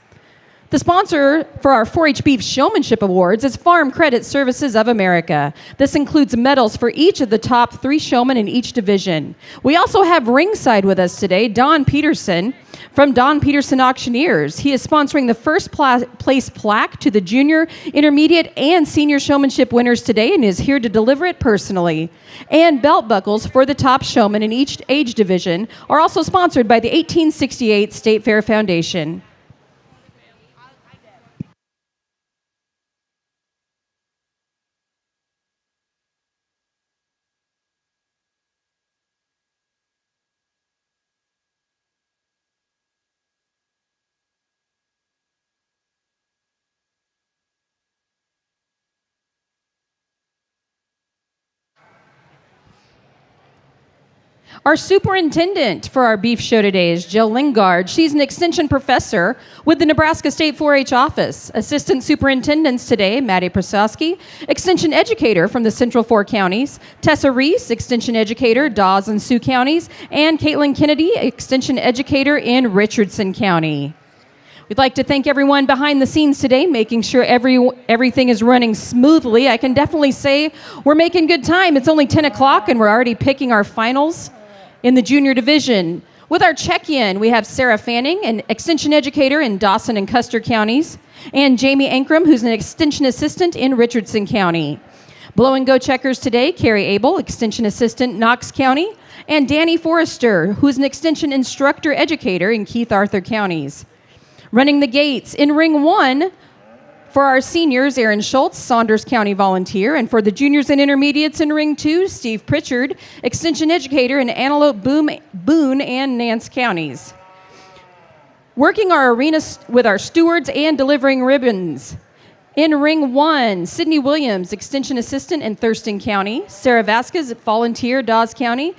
The sponsor for our 4-H Beef Showmanship Awards is Farm Credit Services of America. This includes medals for each of the top 3 showmen in each division. We also have ringside with us today, Don Peterson from Don Peterson Auctioneers. He is sponsoring the first place plaque to the junior, intermediate, and senior showmanship winners today and is here to deliver it personally. And belt buckles for the top showmen in each age division are also sponsored by the 1868 State Fair Foundation. Our superintendent for our beef show today is Jill Lingard. She's an extension professor with the Nebraska State 4-H office. Assistant superintendents today, Maddie Prasowski, extension educator from the Central 4 counties, Tessa Reese, extension educator, Dawes and Sioux counties, and Caitlin Kennedy, extension educator in Richardson County. We'd like to thank everyone behind the scenes today, making sure everything is running smoothly. I can definitely say we're making good time. It's only 10 o'clock and we're already picking our finals in the junior division. With our check-in, we have Sarah Fanning, an extension educator in Dawson and Custer counties, and Jamie Ankrum, who's an extension assistant in Richardson County. Blow and go checkers today, Carrie Abel, extension assistant, Knox County, and Danny Forrester, who's an extension instructor educator in Keith Arthur counties. Running the gates in ring 1, for our seniors, Aaron Schultz, Saunders County volunteer, and for the juniors and intermediates in ring 2, Steve Pritchard, extension educator in Antelope, Boone, and Nance counties. Working our arena with our stewards and delivering ribbons. In ring 1, Sydney Williams, extension assistant in Thurston County, Sarah Vasquez, volunteer, Dawes County,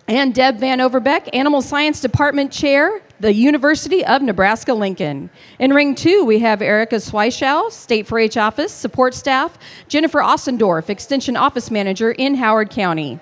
and Deb Van Overbeck, Animal Science Department Chair, the University of Nebraska-Lincoln. In ring 2, we have Erica Sweischow, State 4-H office, support staff, Jennifer Ossendorf, Extension Office Manager in Howard County.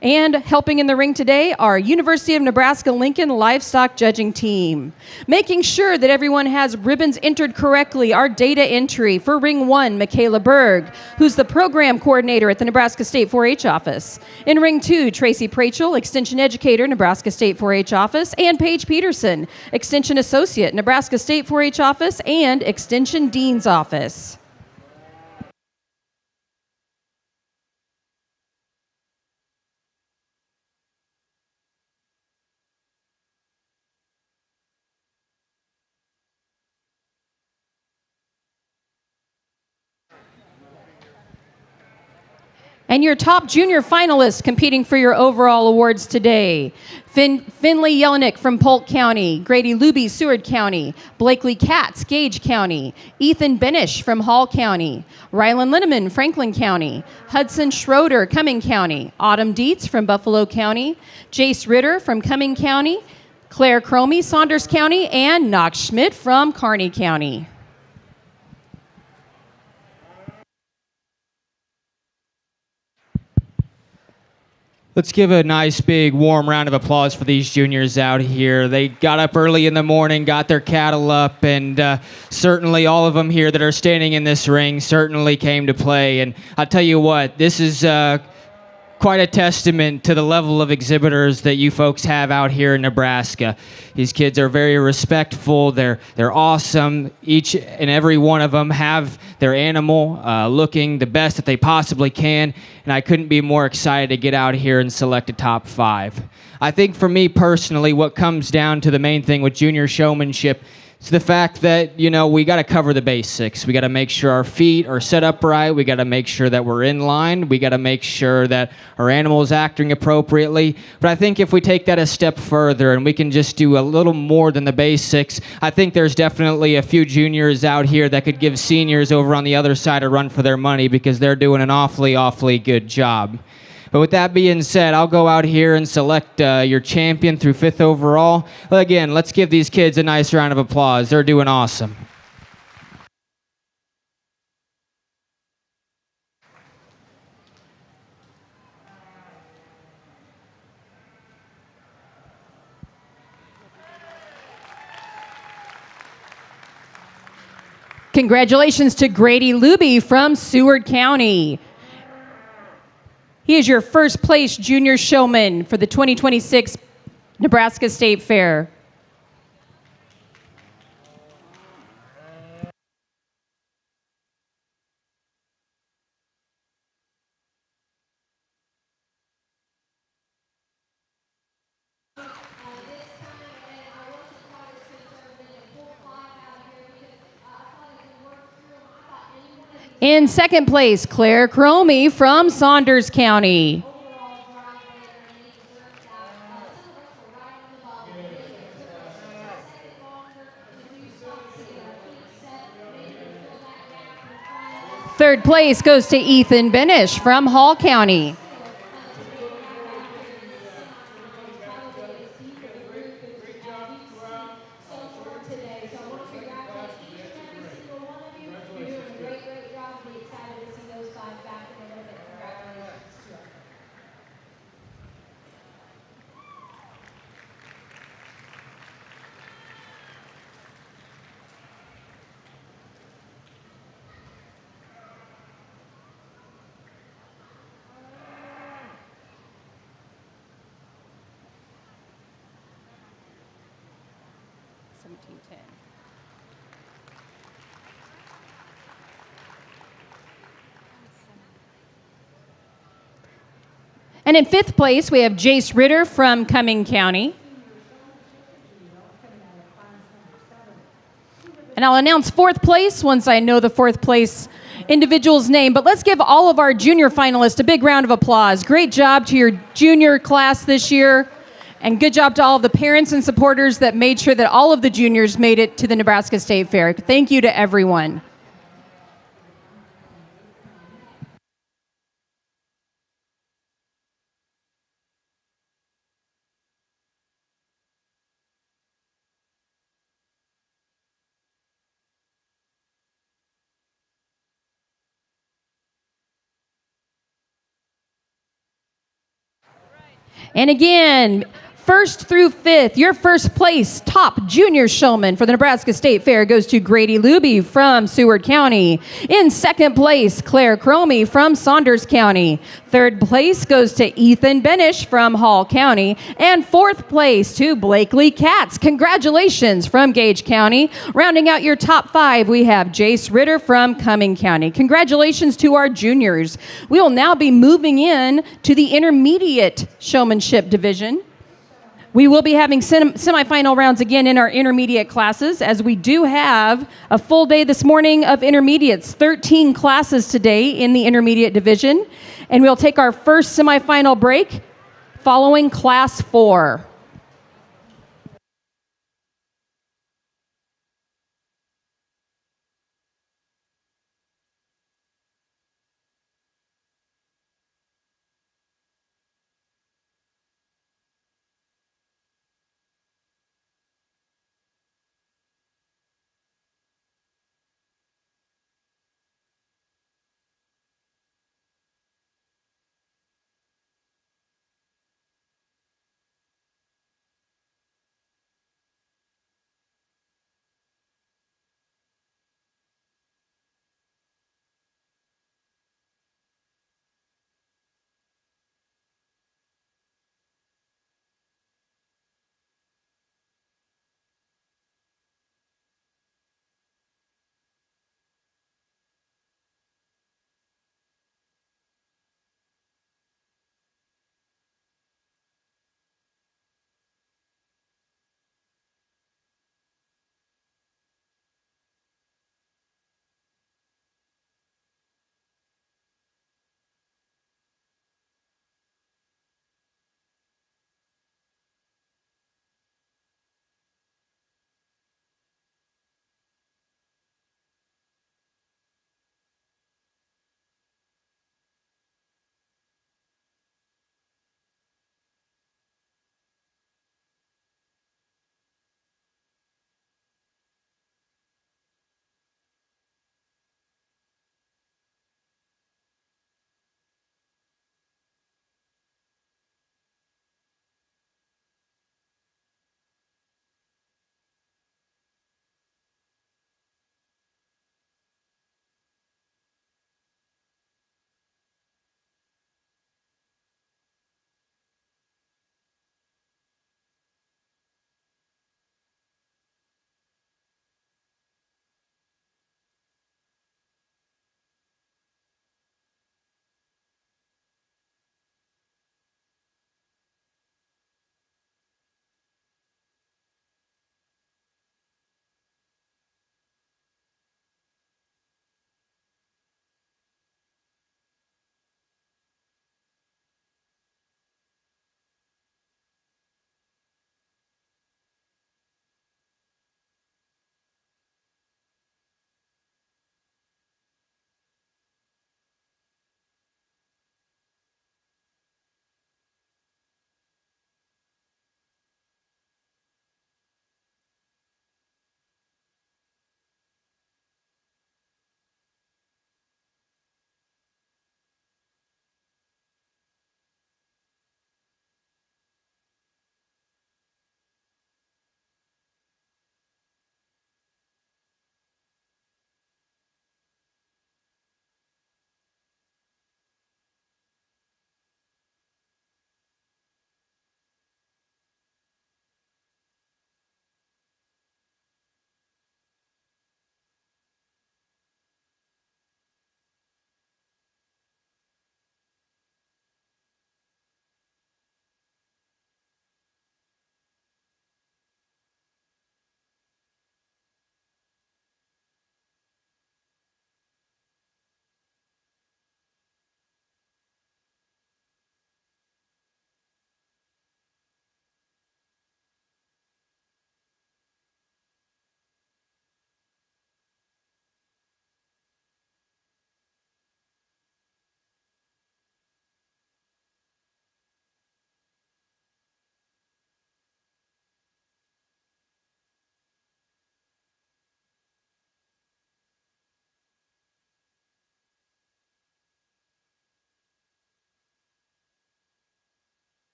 And helping in the ring today, our University of Nebraska-Lincoln livestock judging team. Making sure that everyone has ribbons entered correctly, our data entry for ring 1, Michaela Berg, who's the program coordinator at the Nebraska State 4-H office. In ring 2, Tracy Prachel, extension educator, Nebraska State 4-H office, and Paige Peterson, extension associate, Nebraska State 4-H office, and extension dean's office. And your top junior finalists competing for your overall awards today. Finley Yelenick from Polk County, Grady Luby, Seward County, Blakely Katz, Gage County, Ethan Benish from Hall County, Rylan Linneman, Franklin County, Hudson Schroeder, Cumming County, Autumn Dietz from Buffalo County, Jace Ritter from Cumming County, Claire Cromie, Saunders County, and Knox Schmidt from Kearney County. Let's give a nice big warm round of applause for these juniors out here. They got up early in the morning, got their cattle up, and certainly all of them here that are standing in this ring certainly came to play. And I'll tell you what, this is quite a testament to the level of exhibitors that you folks have out here in Nebraska. These kids are very respectful. They're awesome. Each and every one of them have their animal looking the best that they possibly can, and I couldn't be more excited to get out here and select a top 5. I think for me personally, what comes down to the main thing with junior showmanship is the fact that, we got to cover the basics. We got to make sure our feet are set up right. We got to make sure that we're in line. We got to make sure that our animal is acting appropriately. But I think if we take that a step further and we can just do a little more than the basics, I think there's definitely a few juniors out here that could give seniors over on the other side a run for their money because they're doing an awfully, awfully good job. But with that being said, I'll go out here and select your champion through 5th overall. But again, let's give these kids a nice round of applause. They're doing awesome. Congratulations to Grady Luby from Seward County. He is your first place junior showman for the 2026 Nebraska State Fair. In second place, Claire Cromie from Saunders County. Third place goes to Ethan Benish from Hall County. And in fifth place, we have Jace Ritter from Cumming County. And I'll announce fourth place once I know the fourth place individual's name. But let's give all of our junior finalists a big round of applause. Great job to your junior class this year. And good job to all of the parents and supporters that made sure that all of the juniors made it to the Nebraska State Fair. Thank you to everyone. And again, first through fifth, your first place top junior showman for the Nebraska State Fair goes to Grady Luby from Seward County. In second place, Claire Cromie from Saunders County. Third place goes to Ethan Benish from Hall County. And fourth place to Blakely Katz. Congratulations from Gage County. Rounding out your top five, we have Jace Ritter from Cumming County. Congratulations to our juniors. We will now be moving in to the intermediate showmanship division. We will be having semifinal rounds again in our intermediate classes, as we do have a full day this morning of intermediates, 13 classes today in the intermediate division. And we'll take our first semifinal break following class 4.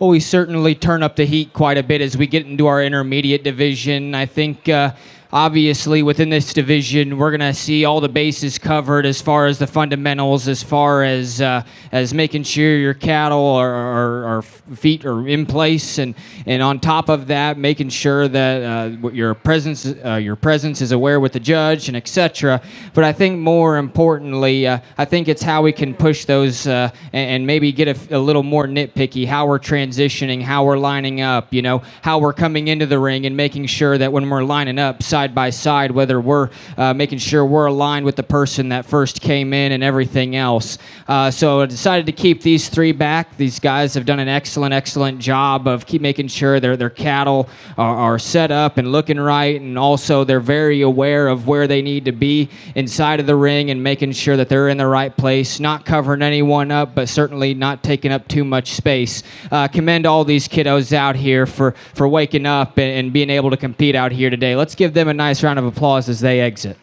Well, we certainly turn up the heat quite a bit as we get into our intermediate division. I think obviously within this division, we're going to see all the bases covered as far as the fundamentals, as making sure your cattle are feet are in place, and on top of that, making sure that your presence is aware with the judge and etc. But I think more importantly, I think it's how we can push those and maybe get a little more nitpicky, how we're transitioning, how we're lining up, how we're coming into the ring and making sure that when we're lining up side by side, whether we're making sure we're aligned with the person that first came in and everything else. So I decided to keep these three back. These guys have done an excellent job of keep making sure their cattle are set up and looking right, and also they're very aware of where they need to be inside of the ring and making sure that they're in the right place, not covering anyone up, but certainly not taking up too much space. Commend all these kiddos out here for waking up and being able to compete out here today. Let's give them a nice round of applause as they exit.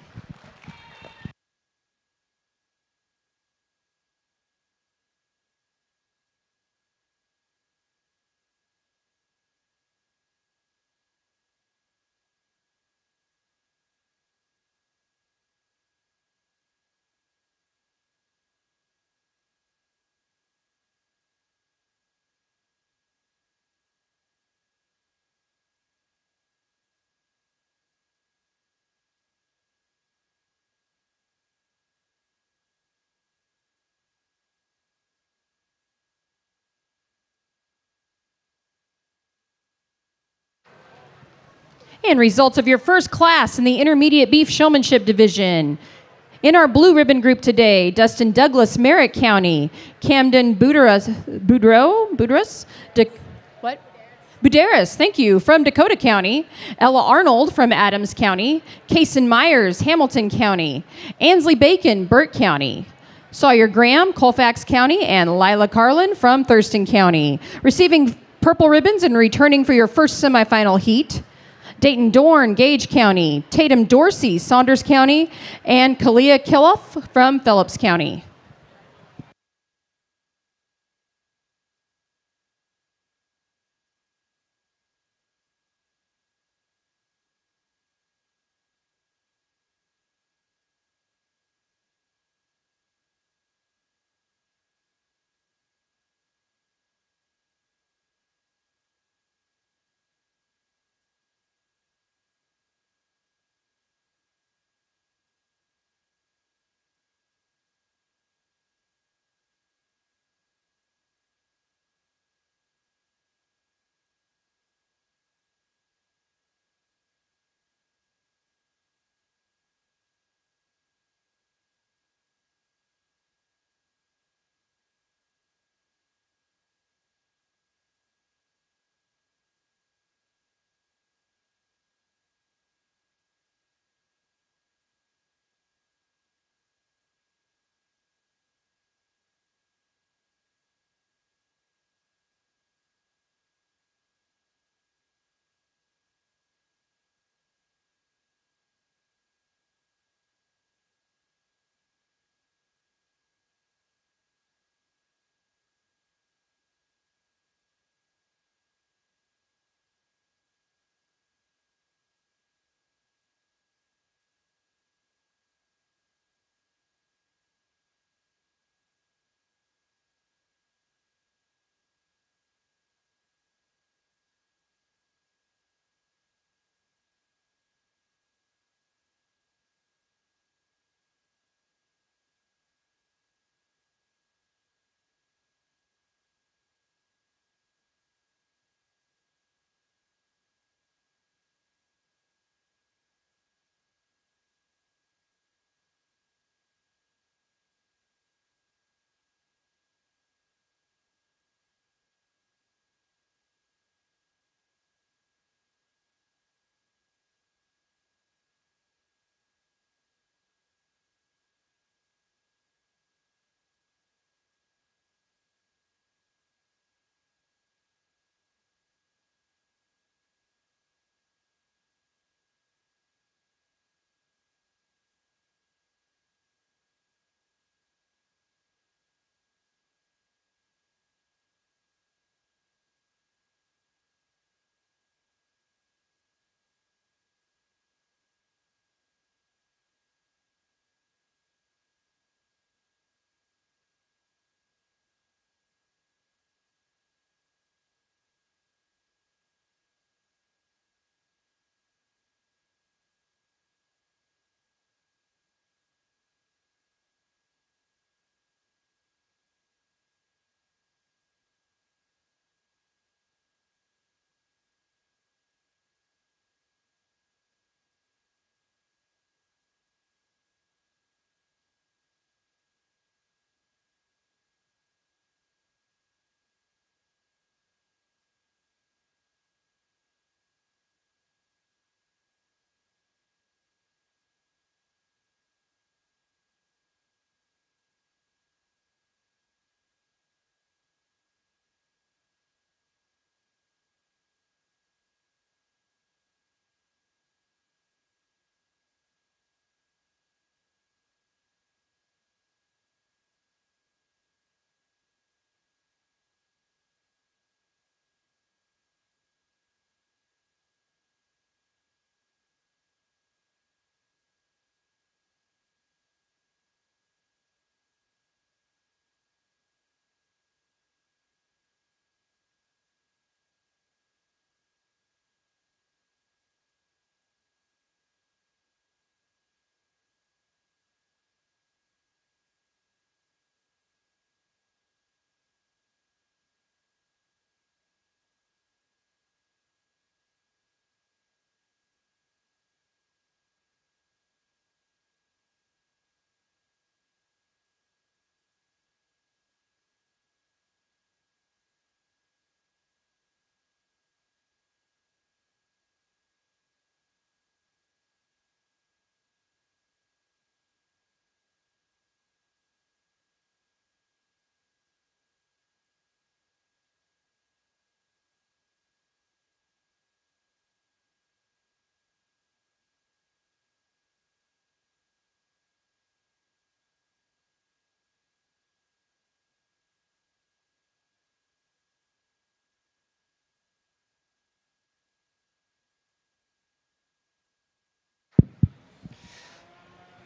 And results of your first class in the intermediate beef showmanship division. In our blue ribbon group today, Dustin Douglas, Merritt County, Camden Boudreaux, what? Buderas, thank you, from Dakota County, Ella Arnold from Adams County, Kason Myers, Hamilton County, Ansley Bacon, Burt County, Sawyer Graham, Colfax County, and Lila Carlin from Thurston County. Receiving purple ribbons and returning for your first semifinal heat, Dayton Dorn, Gage County, Tatum Dorsey, Saunders County, and Kalia Killoff from Phillips County.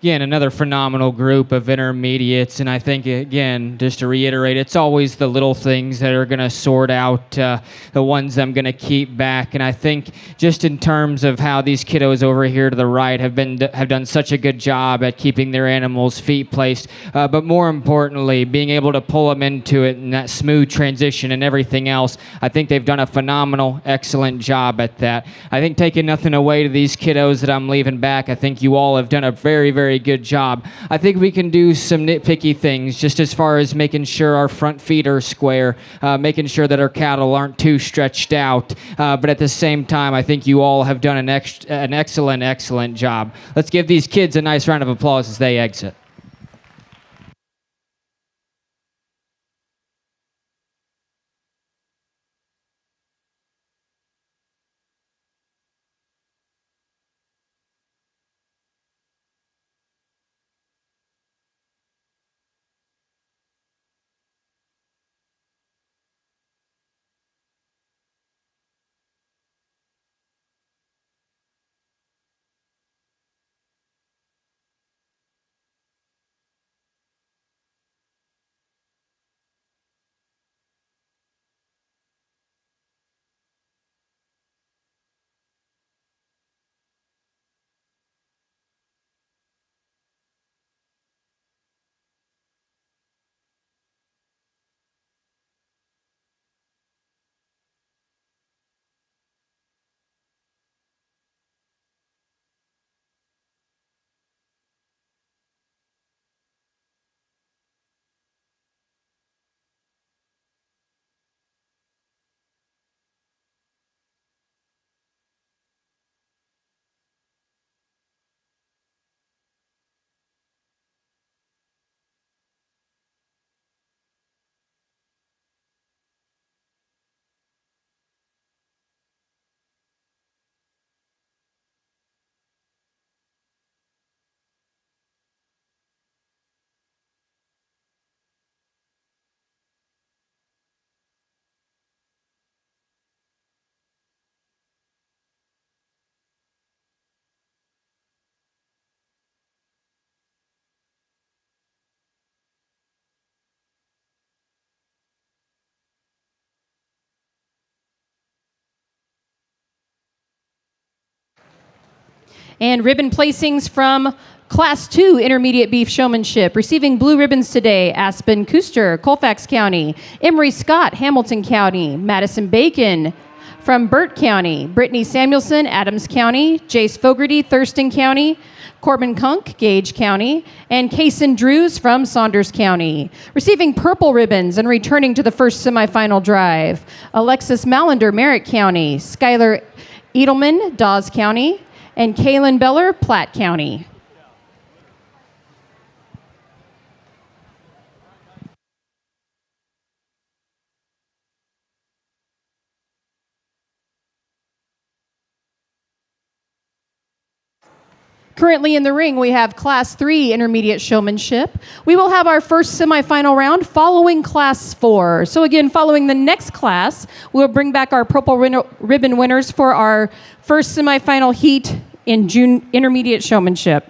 again, another phenomenal group of intermediates. And I think, again, just to reiterate, it's always the little things that are going to sort out the ones I'm going to keep back. And I think just in terms of how these kiddos over here to the right have done such a good job at keeping their animals' feet placed, but more importantly, being able to pull them into it and that smooth transition and everything else. I think they've done a phenomenal, excellent job at that. I think taking nothing away to these kiddos that I'm leaving back, I think you all have done a very, very good job. I think we can do some nitpicky things just as far as making sure our front feet are square, making sure that our cattle aren't too stretched out. But at the same time, I think you all have done an excellent, excellent job. Let's give these kids a nice round of applause as they exit. And ribbon placings from Class 2 Intermediate Beef Showmanship. Receiving blue ribbons today, Aspen Kuster, Colfax County. Emery Scott, Hamilton County. Madison Bacon from Burt County. Brittany Samuelson, Adams County. Jace Fogarty, Thurston County. Corbin Kunk, Gage County. And Kaysen Drews from Saunders County. Receiving purple ribbons and returning to the first semifinal drive, Alexis Mallender, Merritt County. Skylar Edelman, Dawes County. And Kaylin Beller, Platte County. Currently in the ring, we have Class 3 Intermediate Showmanship. We will have our first semifinal round following Class 4. So again, following the next class, we'll bring back our purple ribbon winners for our first semifinal heat in June Intermediate Showmanship.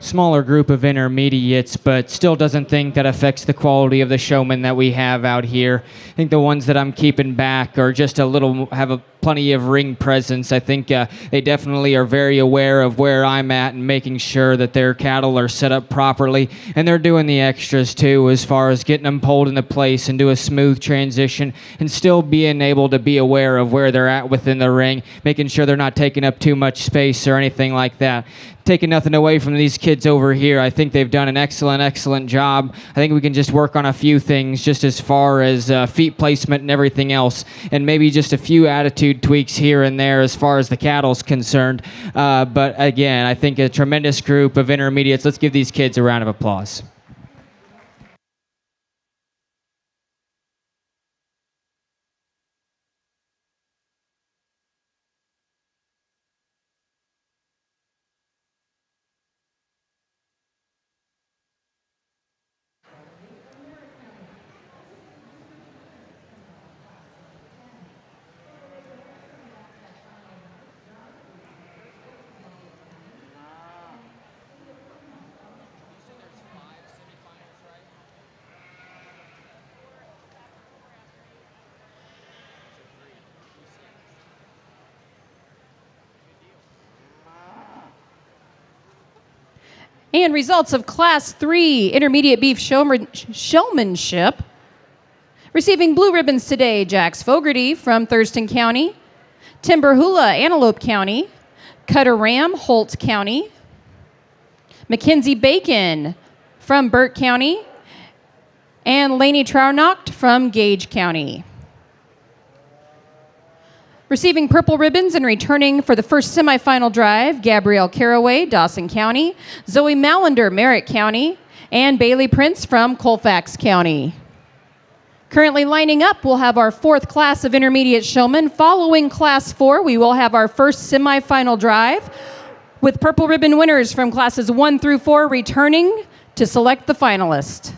smaller group of intermediates, but still doesn't think that affects the quality of the showmen that we have out here. I think the ones that I'm keeping back are just plenty of ring presence. I think they definitely are very aware of where I'm at and making sure that their cattle are set up properly, and they're doing the extras too, as far as getting them pulled into place and do a smooth transition, and still being able to be aware of where they're at within the ring, making sure they're not taking up too much space or anything like that. Taking nothing away from these kids over here, I think they've done an excellent job. I think we can just work on a few things, just as far as feet placement and everything else, and maybe just a few attitude tweaks here and there as far as the cattle's concerned. But again, I think a tremendous group of intermediates. Let's give these kids a round of applause. And results of Class 3 Intermediate Beef Showmanship. Receiving blue ribbons today, Jax Fogarty from Thurston County, Timberhula, Antelope County, Cutter Ram, Holt County, Mackenzie Bacon from Burt County, and Laney Traunacht from Gage County. Receiving purple ribbons and returning for the first semifinal drive, Gabrielle Caraway, Dawson County, Zoe Mallender, Merritt County, and Bailey Prince from Colfax County. Currently lining up, we'll have our fourth class of intermediate showmen. Following Class 4, we will have our first semifinal drive with purple ribbon winners from classes 1 through 4 returning to select the finalist.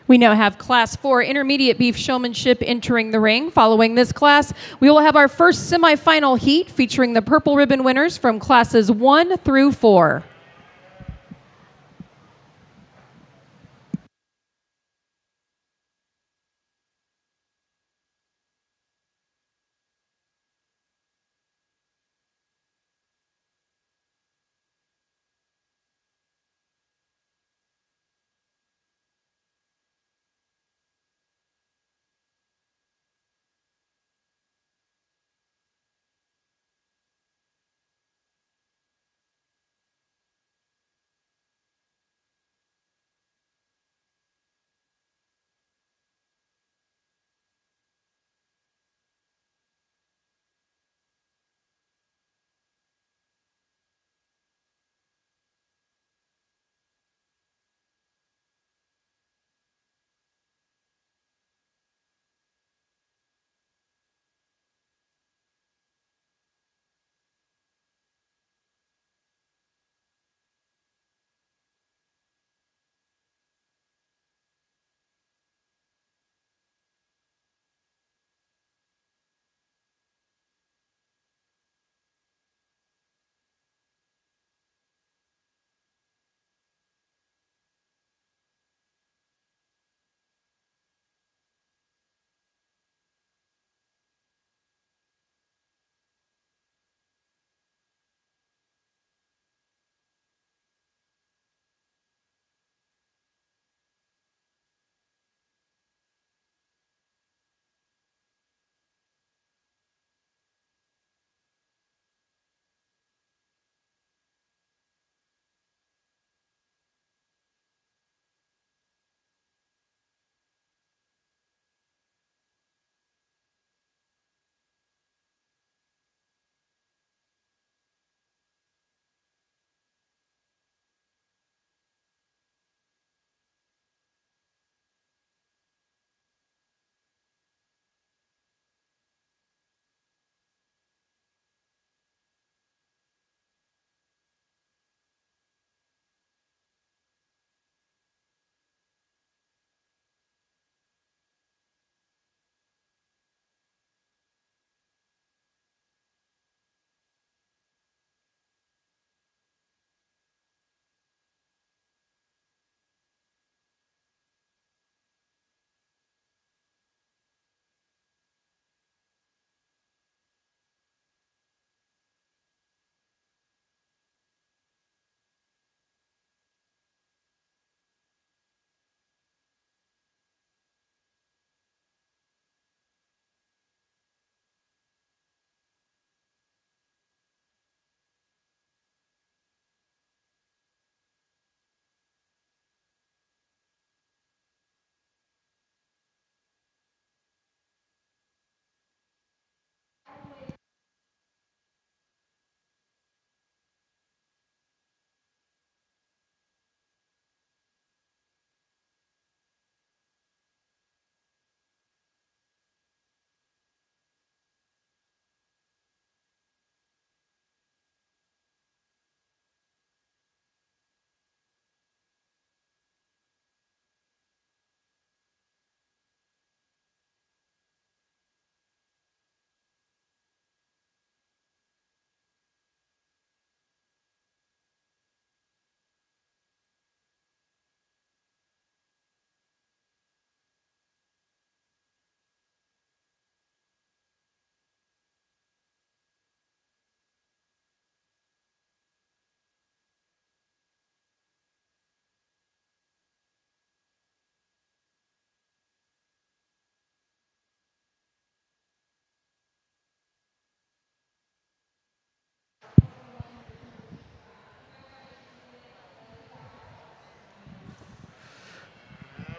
We now have Class 4 Intermediate Beef Showmanship entering the ring. Following this class, we will have our first semifinal heat featuring the purple ribbon winners from Classes 1 through 4.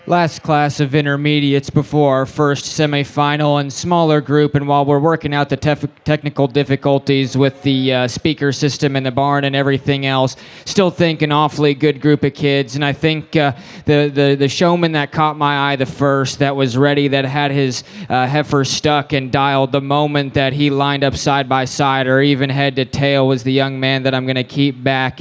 Last class of intermediates before our first semifinal and smaller group. And while we're working out the technical difficulties with the speaker system in the barn and everything else, still think an awfully good group of kids. And I think the showman that caught my eye the first, that was ready, that had his heifer stuck and dialed the moment that he lined up side by side or even head to tail, was the young man that I'm going to keep back.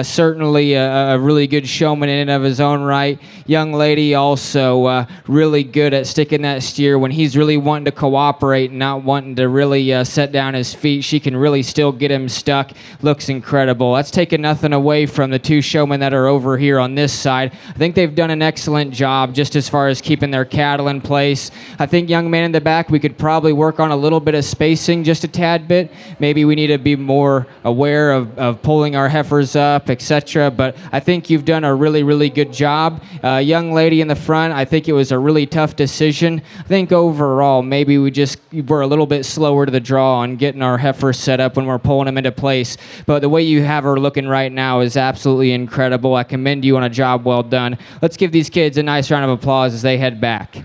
Certainly a really good showman in and of his own right. Young lady also really good at sticking that steer when he's really wanting to cooperate and not wanting to really set down his feet. She can really still get him stuck. Looks incredible. That's taking nothing away from the two showmen that are over here on this side. I think they've done an excellent job just as far as keeping their cattle in place. I think, young man in the back, we could probably work on a little bit of spacing just a tad bit. Maybe we need to be more aware of pulling our heifers up, etc. But I think you've done a really, really good job. Young lady in the front, I think it was a really tough decision. I think overall, maybe we're a little bit slower to the draw on getting our heifers set up when we're pulling them into place. But the way you have her looking right now is absolutely incredible. I commend you on a job well done. Let's give these kids a nice round of applause as they head back.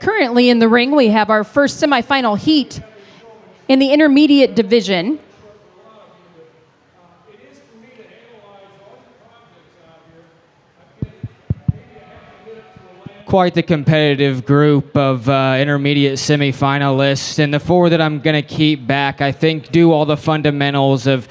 Currently in the ring, we have our first semifinal heat in the intermediate division. Quite the competitive group of intermediate semifinalists, and the four that I'm going to keep back, I think, do all the fundamentals of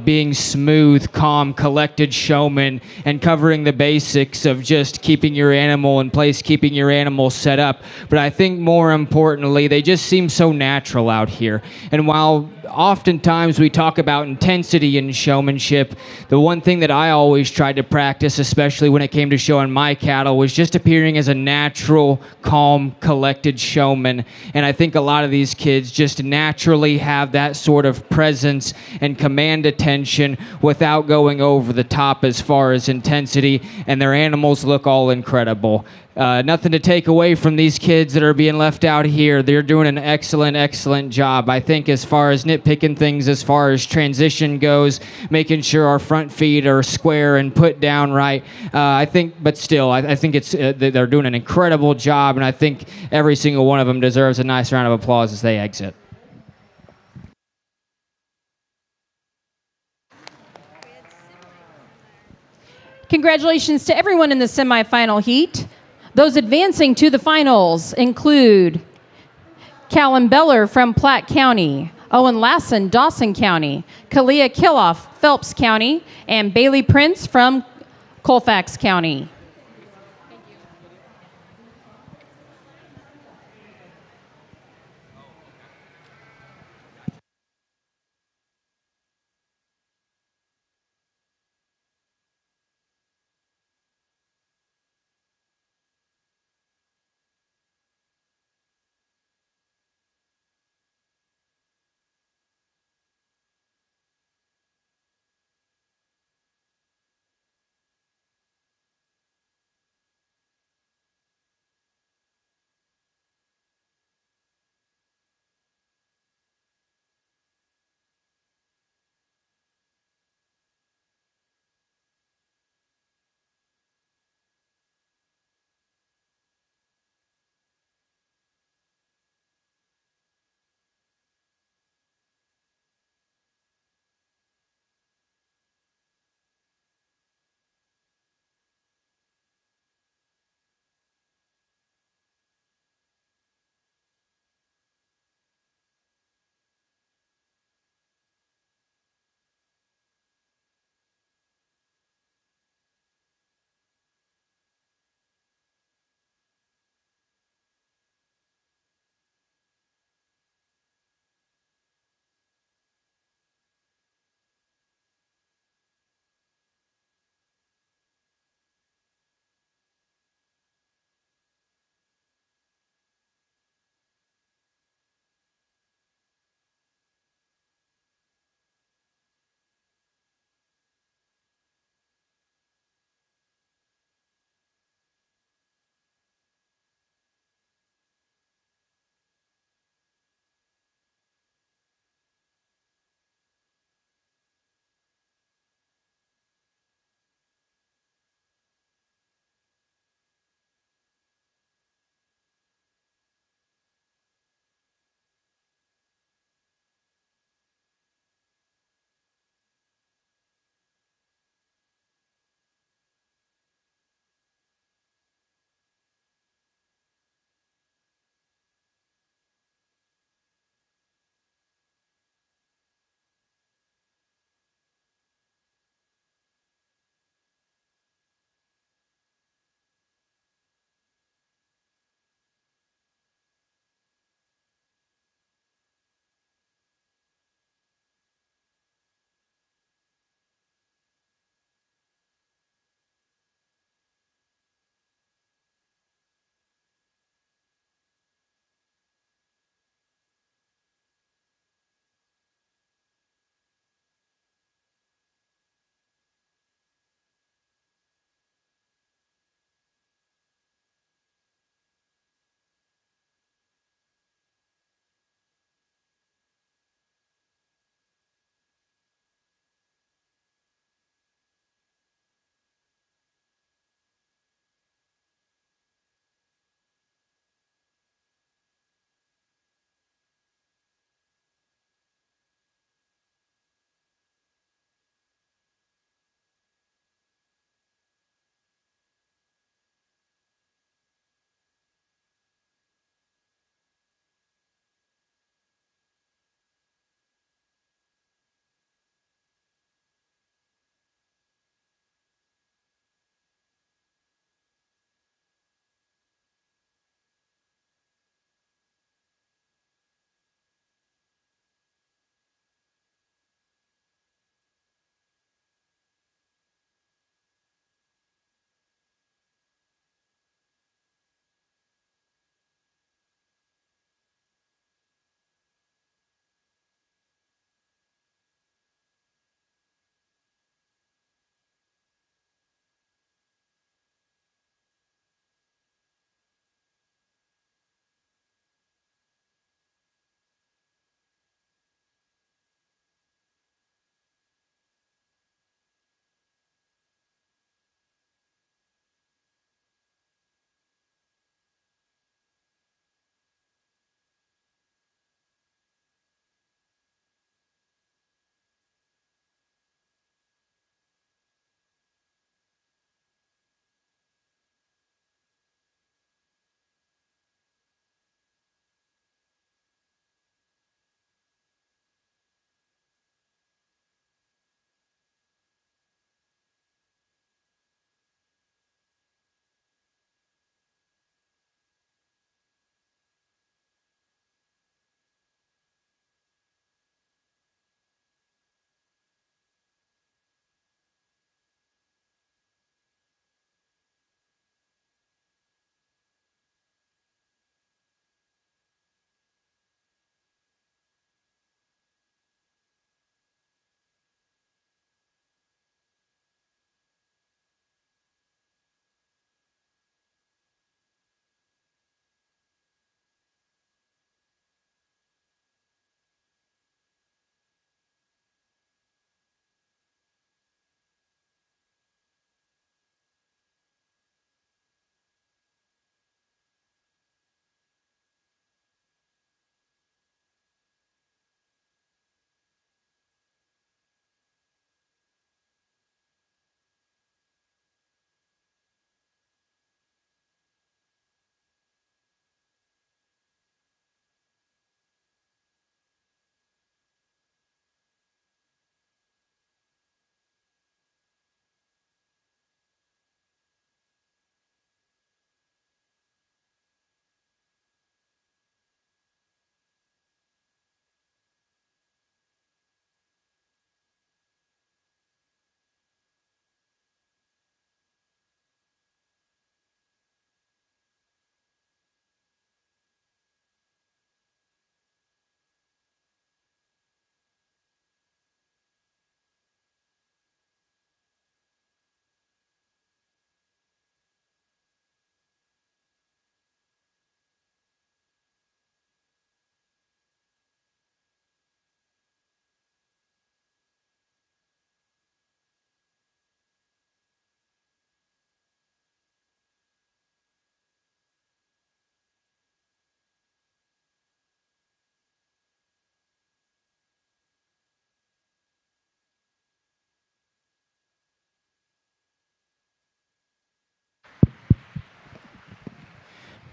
being smooth, calm, collected showmen and covering the basics of just keeping your animal in place, keeping your animal set up. But I think more importantly, they just seem so natural out here. And while oftentimes we talk about intensity in showmanship, the one thing that I always tried to practice, especially when it came to showing my cattle, was just appearing as a natural, calm, collected showman. And I think a lot of these kids just naturally have that sort of presence and command attention without going over the top as far as intensity, and their animals look all incredible. Nothing to take away from these kids that are being left out here. They're doing an excellent, excellent job. I think as far as nitpicking things, as far as transition goes, making sure our front feet are square and put down right. I think, but still, I think it's they're doing an incredible job, and I think every single one of them deserves a nice round of applause as they exit. Congratulations to everyone in the semifinal heat. Those advancing to the finals include Callum Beller from Platte County, Owen Lassen, Dawson County, Kalia Kiloff, Phelps County, and Bailey Prince from Colfax County.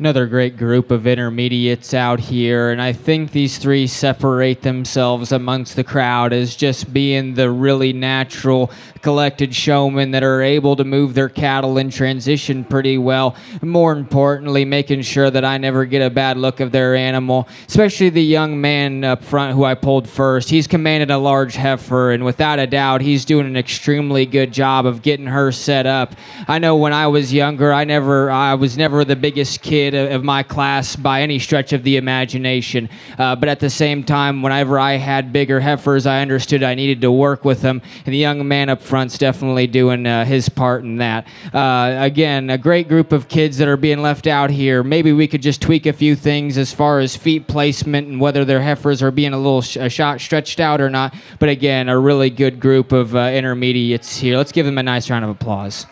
Another great group of intermediates out here, and I think these three separate themselves amongst the crowd as just being the really natural, collected showmen that are able to move their cattle in transition pretty well. More importantly, making sure that I never get a bad look of their animal, especially the young man up front who I pulled first. He's commanded a large heifer, and without a doubt, he's doing an extremely good job of getting her set up. I know when I was younger, I was never the biggest kid of my class by any stretch of the imagination. But at the same time, whenever I had bigger heifers, I understood I needed to work with them. And the young man up front's definitely doing his part in that. Again, a great group of kids that are being left out here. Maybe we could just tweak a few things as far as feet placement and whether their heifers are being a little shot stretched out or not. But again, a really good group of intermediates here. Let's give them a nice round of applause.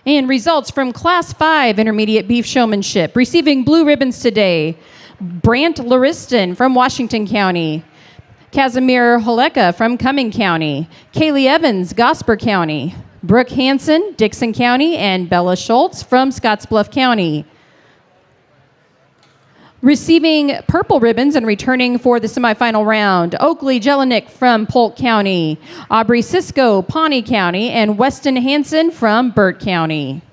And results from Class 5 Intermediate Beef Showmanship. Receiving blue ribbons today, Brant Lariston from Washington County, Casimir Holeka from Cumming County, Kaylee Evans, Gosper County, Brooke Hansen, Dixon County, and Bella Schultz from Scottsbluff County. Receiving purple ribbons and returning for the semifinal round, Oakley Jelinek from Polk County, Aubrey Cisco, Pawnee County, and Weston Hansen from Burt County.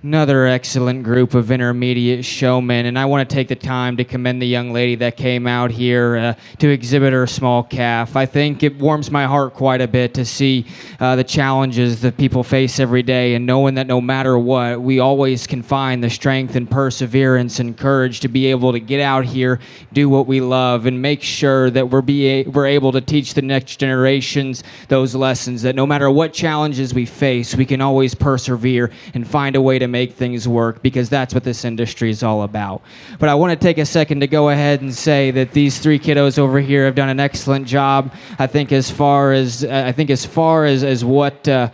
Another excellent group of intermediate showmen, and I want to take the time to commend the young lady that came out here to exhibit her small calf. I think it warms my heart quite a bit to see the challenges that people face every day, and knowing that no matter what, we always can find the strength and perseverance and courage to be able to get out here, do what we love, and make sure that we're able to teach the next generations those lessons, that no matter what challenges we face, we can always persevere and find a way to make things work, because that's what this industry is all about. But I want to take a second to go ahead and say that these three kiddos over here have done an excellent job. I think as far as what their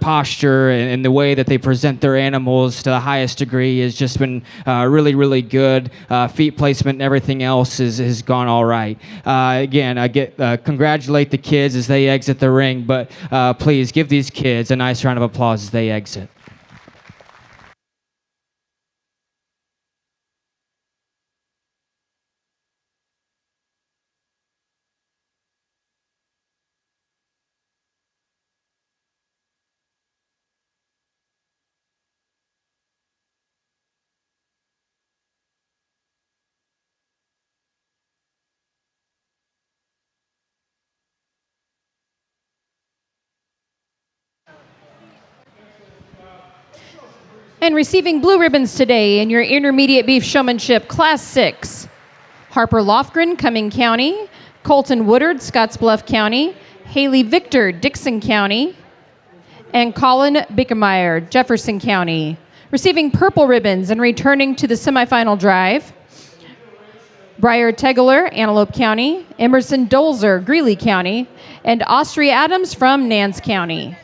posture and the way that they present their animals to the highest degree has just been really good. Feet placement and everything else has gone all right. Again, I congratulate the kids as they exit the ring, but please give these kids a nice round of applause as they exit. And receiving blue ribbons today in your intermediate beef showmanship, Class 6, Harper Lofgren, Cumming County; Colton Woodard, Scottsbluff County; Haley Victor, Dixon County; and Colin Bickemeyer, Jefferson County. Receiving purple ribbons and returning to the semifinal drive, Briar Tegeler, Antelope County; Emerson Dolzer, Greeley County; and Austria Adams from Nance County.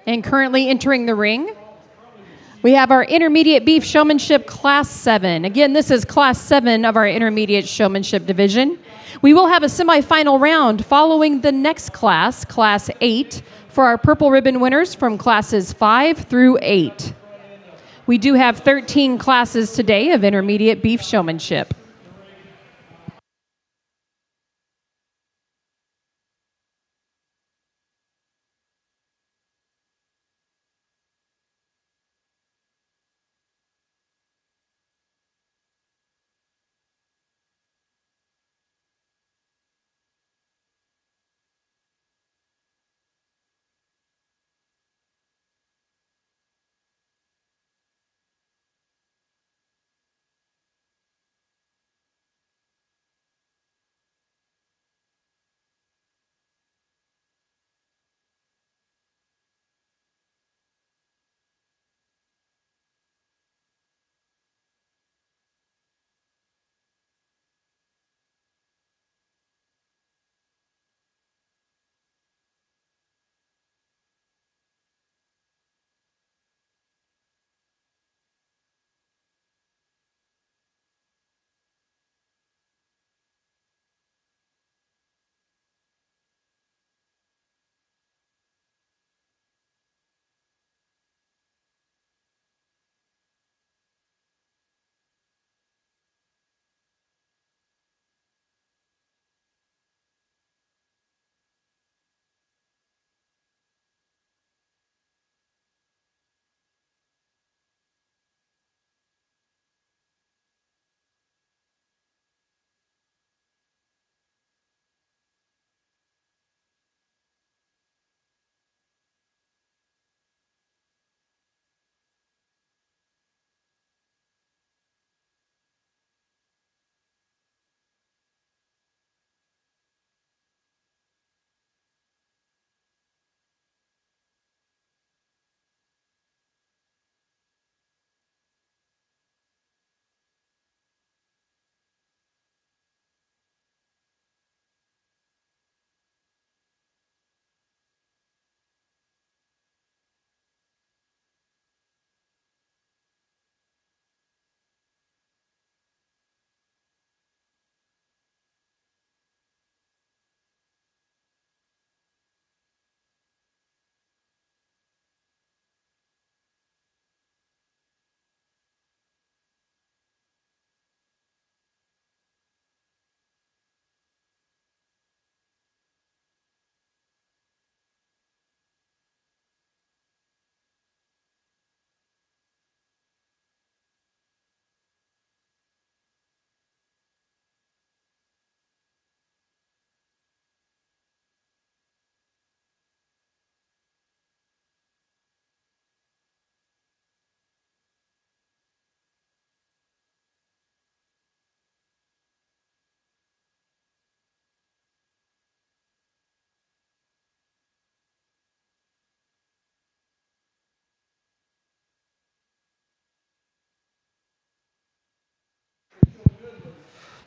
And currently entering the ring, we have our intermediate beef showmanship Class 7. Again, this is Class 7 of our intermediate showmanship division. We will have a semifinal round following the next class, Class 8, for our purple ribbon winners from Classes 5 through 8. We do have 13 classes today of intermediate beef showmanship.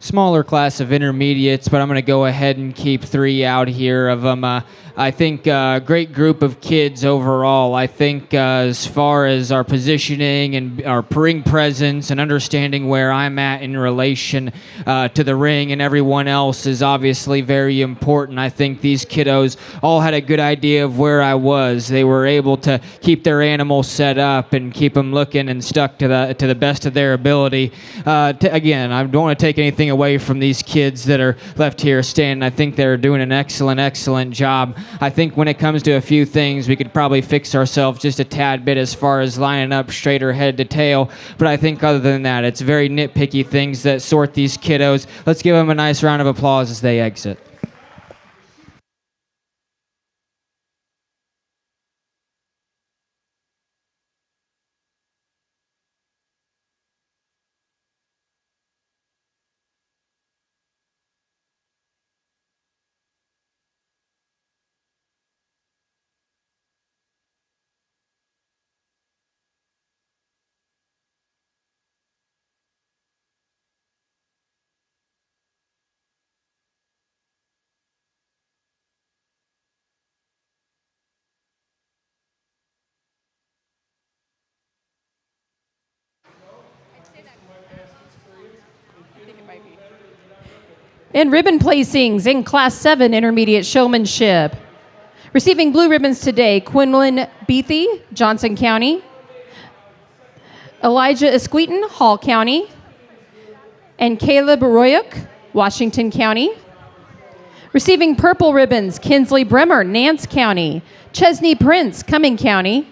smaller class of intermediates, but I'm going to go ahead and keep 3 out here of them. I think great group of kids overall. I think as far as our positioning and our ring presence and understanding where I'm at in relation to the ring and everyone else is obviously very important. I think these kiddos all had a good idea of where I was. They were able to keep their animals set up and keep them looking and stuck to the best of their ability. Again, I don't want to take anything away from these kids that are left here standing. I think they're doing an excellent job. I think when it comes to a few things, we could probably fix ourselves just a tad bit as far as lining up straighter head to tail. But I think other than that, it's very nitpicky things that sort these kiddos. Let's give them a nice round of applause as they exit. And ribbon placings in Class 7 Intermediate Showmanship. Receiving blue ribbons today, Quinlan Beathy, Johnson County. Elijah Esqueaton, Hall County. And Caleb Royuk, Washington County. Receiving purple ribbons, Kinsley Bremer, Nance County. Chesney Prince, Cumming County.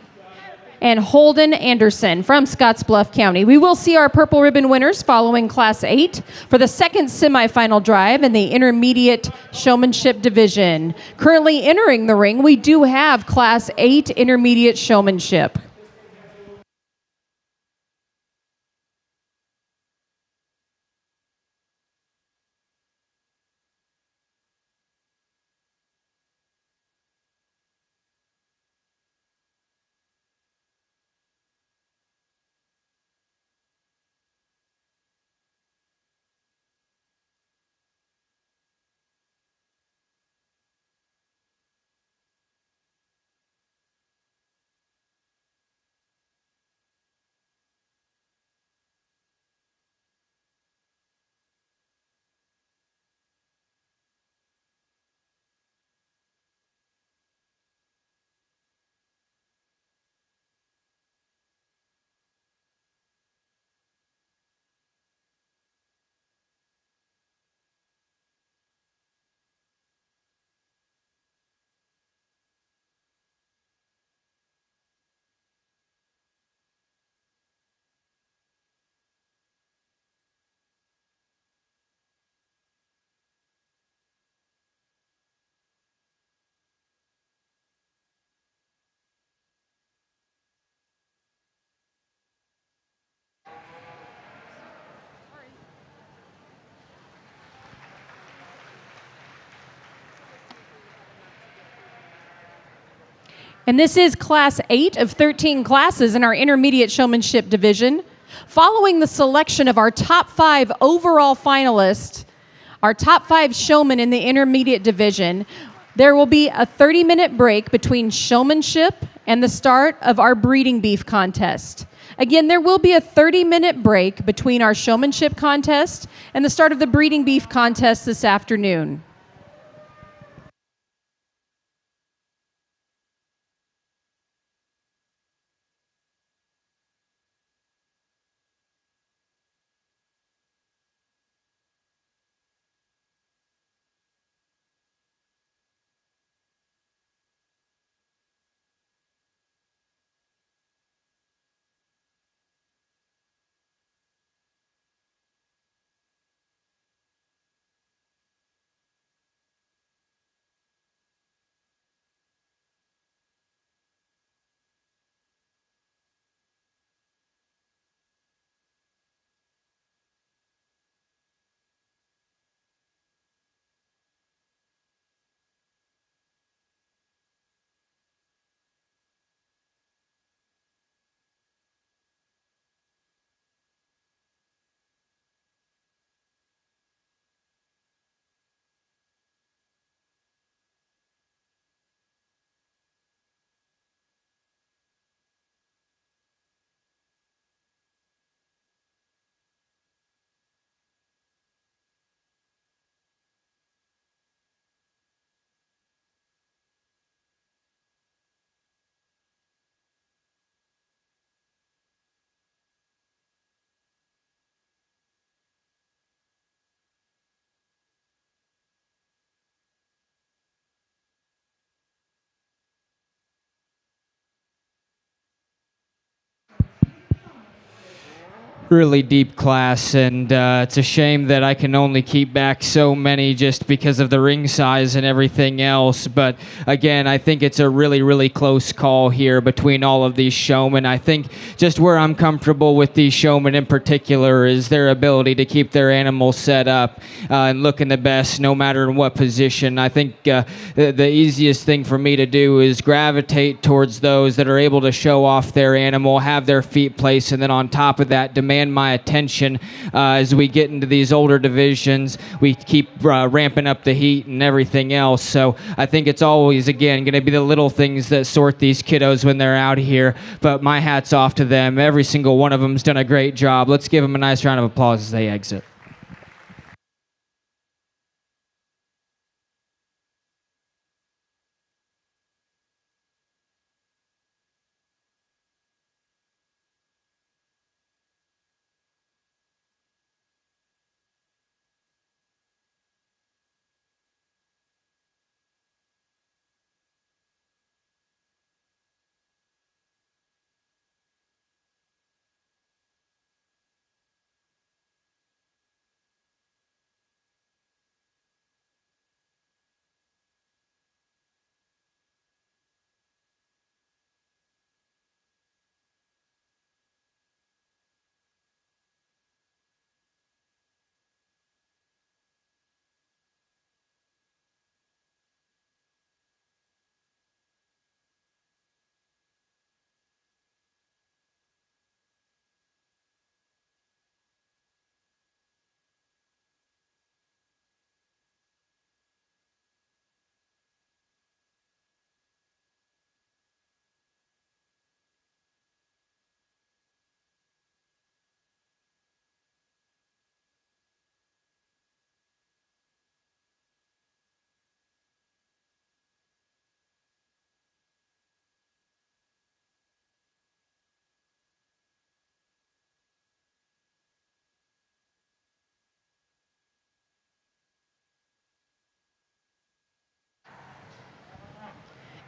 And Holden Anderson from Scottsbluff County. We will see our purple ribbon winners following Class 8 for the second semifinal drive in the Intermediate Showmanship Division. Currently entering the ring, we do have Class 8 Intermediate Showmanship. And this is Class 8 of 13 classes in our Intermediate Showmanship Division. Following the selection of our top 5 overall finalists, our top 5 showmen in the Intermediate Division, there will be a 30-minute break between showmanship and the start of our breeding beef contest. Again, there will be a 30-minute break between our showmanship contest and the start of the breeding beef contest this afternoon. really deep class, and it's a shame that I can only keep back so many just because of the ring size and everything else. But again, I think it's a really, really close call here between all of these showmen. I think just where I'm comfortable with these showmen in particular is their ability to keep their animals set up and looking the best no matter in what position. I think the easiest thing for me to do is gravitate towards those that are able to show off their animal, have their feet placed, and then on top of that, demand my attention as we get into these older divisions. We keep ramping up the heat and everything else. So I think it's always, again, going to be the little things that sort these kiddos when they're out here. But my hat's off to them. Every single one of them's done a great job. Let's give them a nice round of applause as they exit.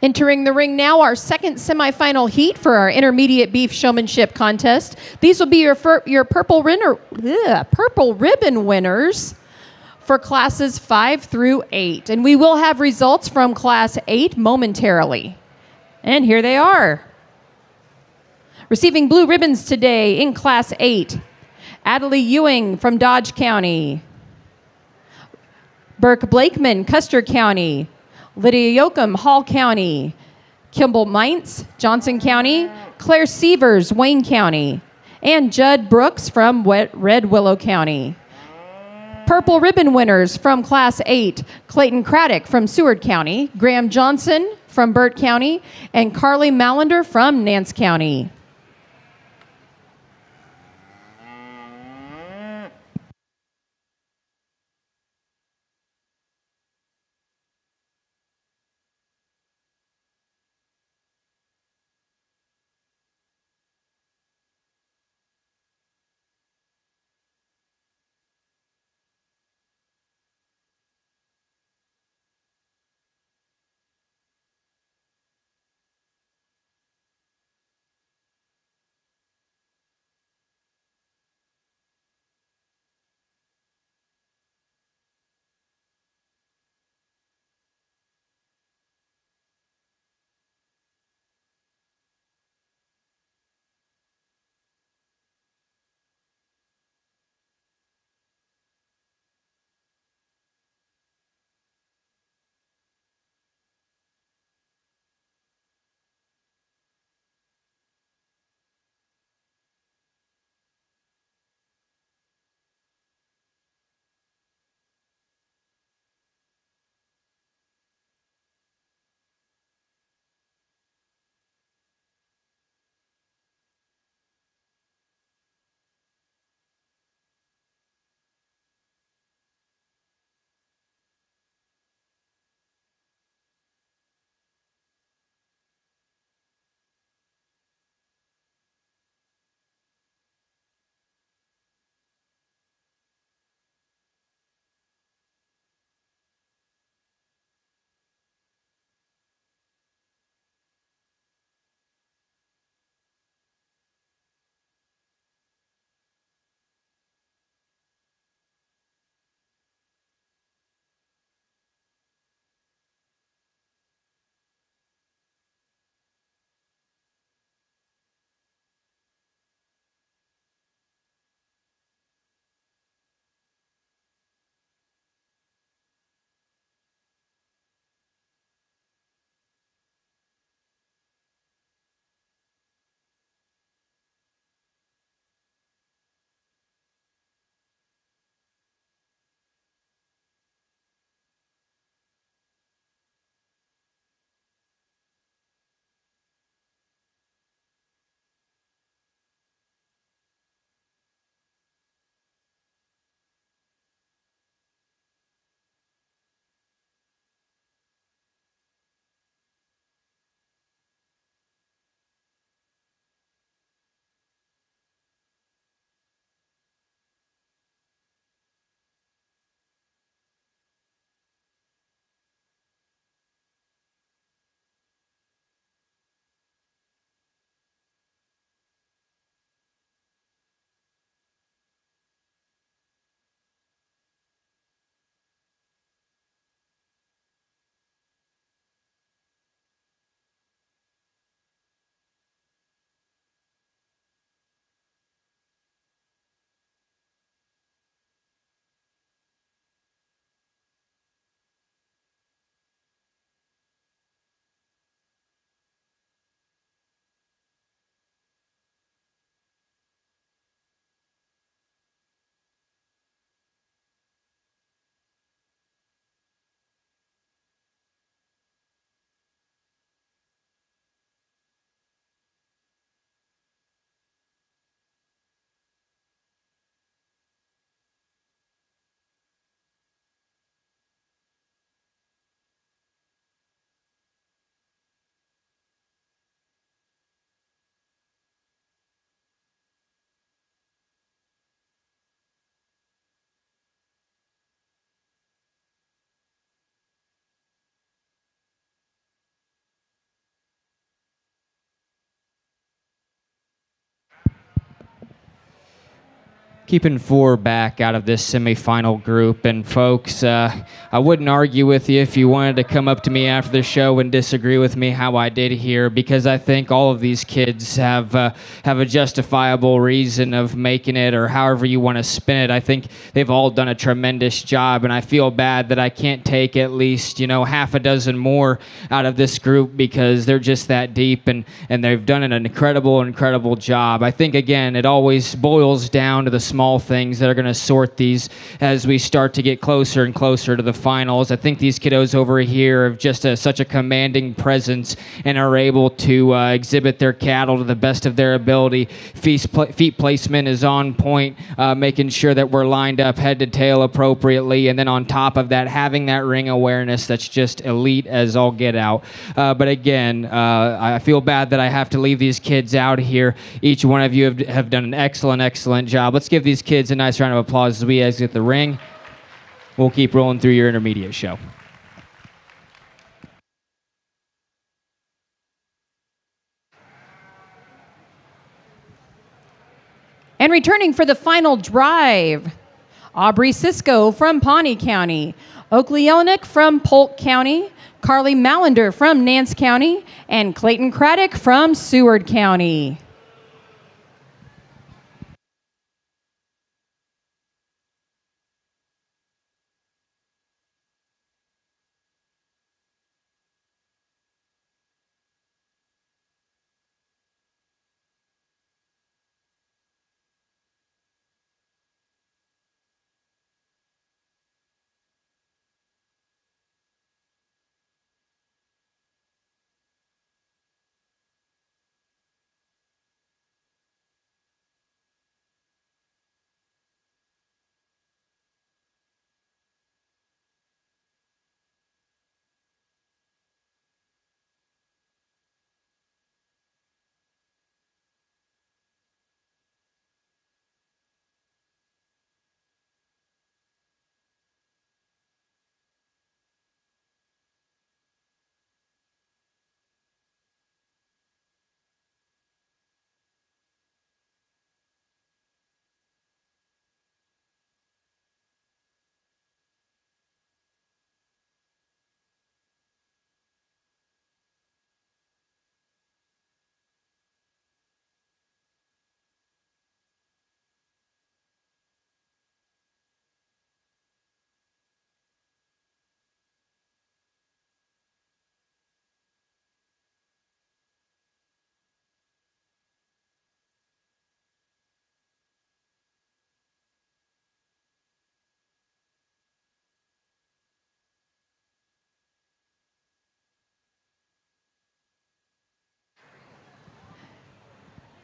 Entering the ring now, our second semifinal heat for our intermediate beef showmanship contest. These will be your purple ribbon winners for classes 5 through 8. And we will have results from class 8 momentarily. And here they are. Receiving blue ribbons today in class 8, Adelie Ewing from Dodge County, Burke Blakeman, Custer County, Lydia Yoakum, Hall County, Kimball Mintz, Johnson County, Claire Sievers, Wayne County, and Judd Brooks from Red Willow County. Purple ribbon winners from Class 8, Clayton Craddock from Seward County, Graham Johnson from Burt County, and Carly Mallender from Nance County. keeping four back out of this semifinal group. And folks, I wouldn't argue with you if you wanted to come up to me after the show and disagree with me how I did here, because I think all of these kids have a justifiable reason of making it, or however you want to spin it. I think they've all done a tremendous job, and I feel bad that I can't take at least half a dozen more out of this group, because they're just that deep, and they've done an incredible job. I think again it always boils down to the small things that are going to sort these as we start to get closer and closer to the finals. I think these kiddos over here have just such a commanding presence and are able to exhibit their cattle to the best of their ability. Feet placement is on point, making sure that we're lined up head to tail appropriately, and then on top of that, having that ring awareness that's just elite as all get out. But again, I feel bad that I have to leave these kids out here. Each one of you have done an excellent job. Let's give these kids a nice round of applause as we exit the ring. We'll keep rolling through your intermediate show. And returning for the final drive, Aubrey Sisko from Pawnee County, Oakley Yelenick from Polk County, Carly Mallender from Nance County, and Clayton Craddock from Seward County.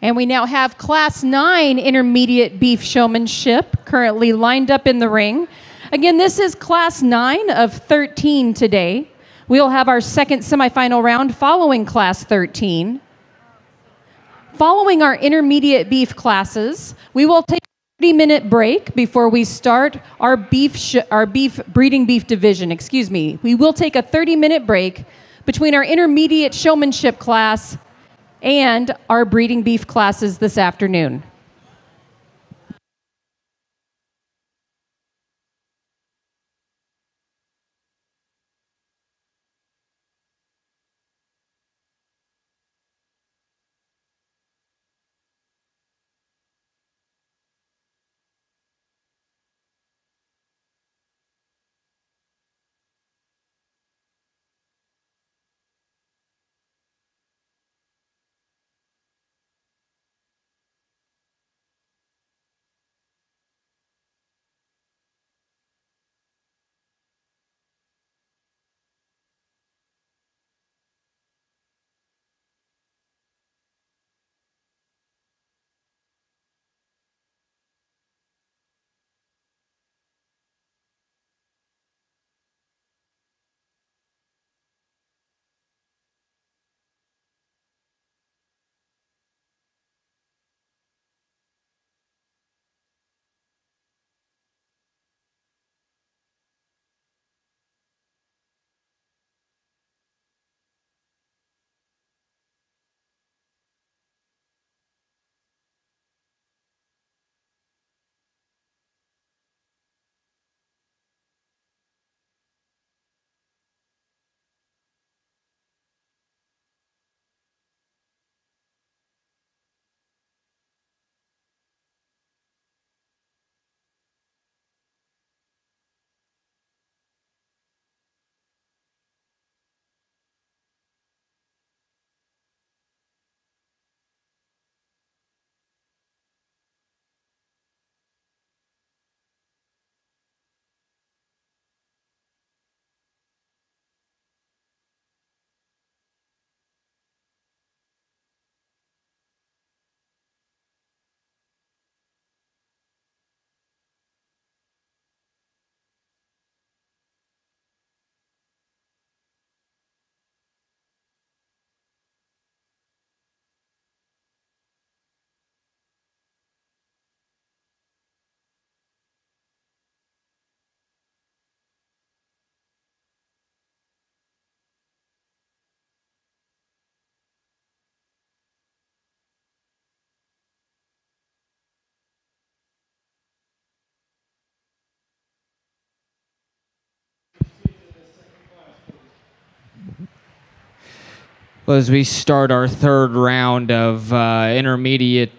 And we now have Class 9 Intermediate Beef Showmanship currently lined up in the ring. Again, this is Class 9 of 13 today. We'll have our second semifinal round following Class 13. Following our intermediate beef classes, we will take a 30-minute break before we start our breeding beef division. Excuse me. We will take a 30-minute break between our intermediate showmanship class and our breeding beef classes this afternoon. Well, as we start our third round of intermediate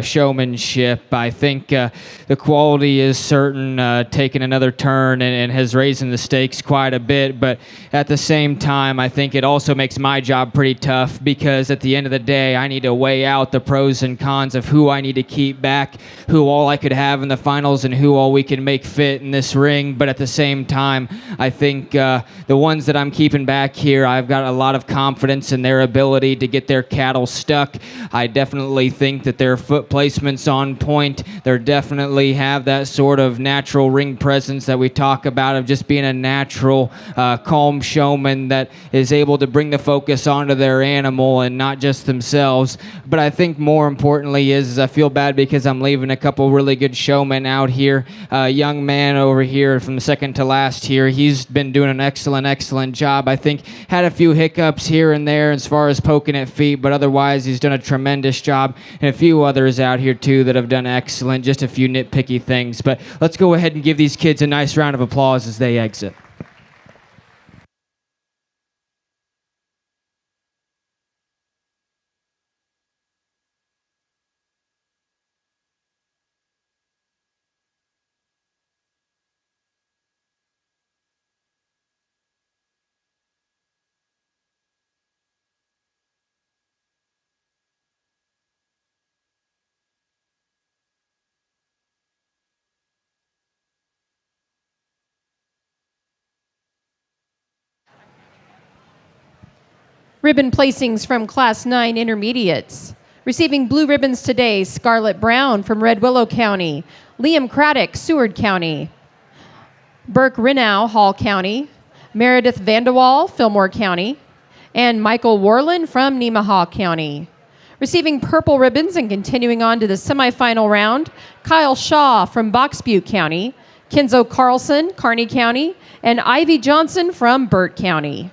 showmanship, I think the quality is certain taking another turn and has raised the stakes quite a bit. But at the same time, I think it also makes my job pretty tough because at the end of the day, I need to weigh out the pros and cons of who I need to keep back, who all I could have in the finals, and who all we can make fit in this ring. But at the same time, I think the ones that I'm keeping back here, I've got a lot of confidence in their ability to get their cattle stuck. I definitely think that their foot placement's on point. They definitely have that sort of natural ring presence that we talk about of just being a natural, calm showman that is able to bring the focus onto their animal and not just themselves. But I think more importantly is I feel bad because I'm leaving a couple really good showmen out here. A young man over here from the second to last here, he's been doing an excellent job. I think had a few hiccups here and there as far as poking at feet, but otherwise he's done a tremendous job. And a few others out here too that have done excellent, just a few nitpicky things. But let's go ahead and give these kids a nice round of applause as they exit. Ribbon placings from Class 9 Intermediates. Receiving blue ribbons today, Scarlett Brown from Red Willow County, Liam Craddock, Seward County, Burke Renow, Hall County, Meredith Vandewall, Fillmore County, and Michael Warland from Nemaha County. Receiving purple ribbons and continuing on to the semifinal round, Kyle Shaw from Box Butte County, Kenzo Carlson, Kearney County, and Ivy Johnson from Burt County.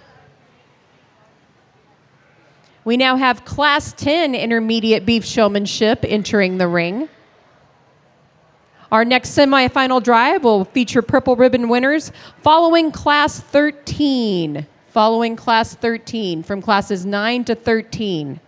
We now have Class 10 Intermediate Beef Showmanship entering the ring. Our next semifinal drive will feature purple ribbon winners following Class 13. Following Class 13 from classes 9 to 13.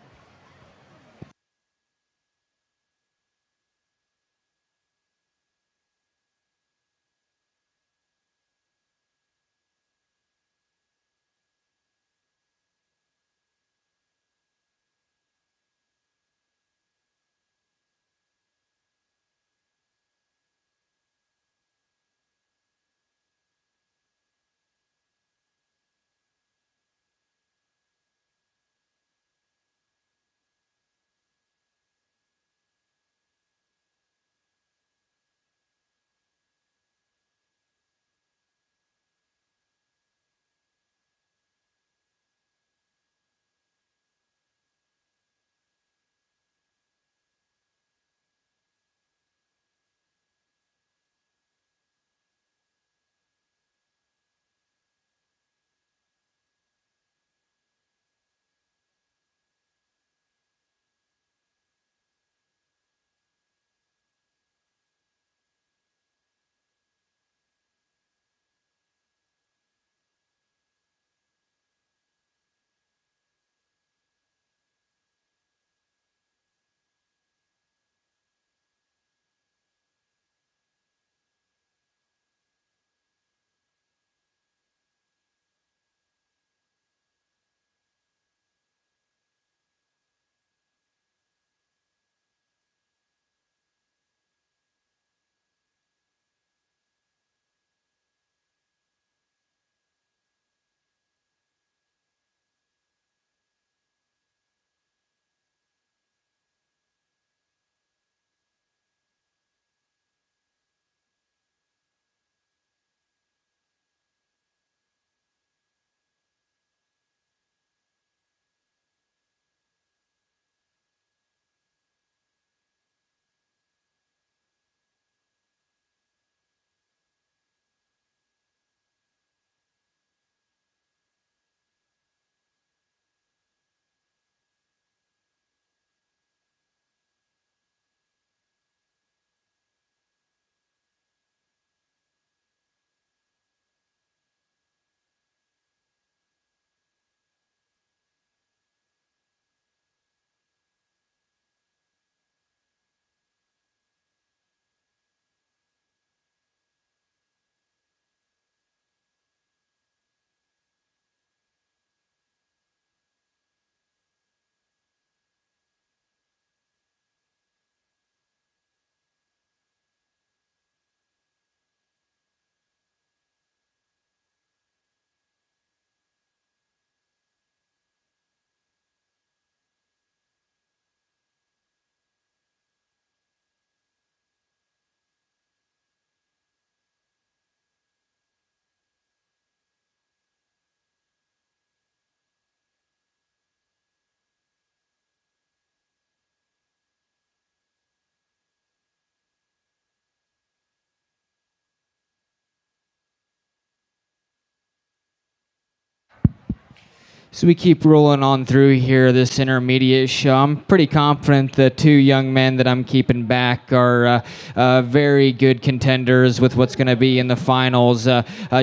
So we keep rolling on through here, this intermediate show. I'm pretty confident the two young men that I'm keeping back are very good contenders with what's going to be in the finals,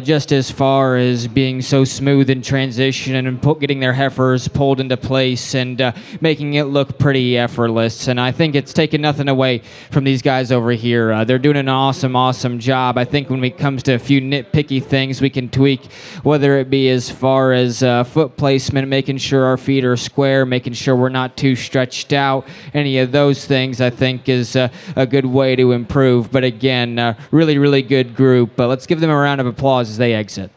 just as far as being so smooth in transition and getting their heifers pulled into place and making it look pretty effortless. And I think it's taken nothing away from these guys over here. They're doing an awesome, awesome job. I think when it comes to a few nitpicky things we can tweak, whether it be as far as foot placement, making sure our feet are square, making sure we're not too stretched out. Any of those things, I think, is a good way to improve. But again, really, really good group. Let's give them a round of applause as they exit.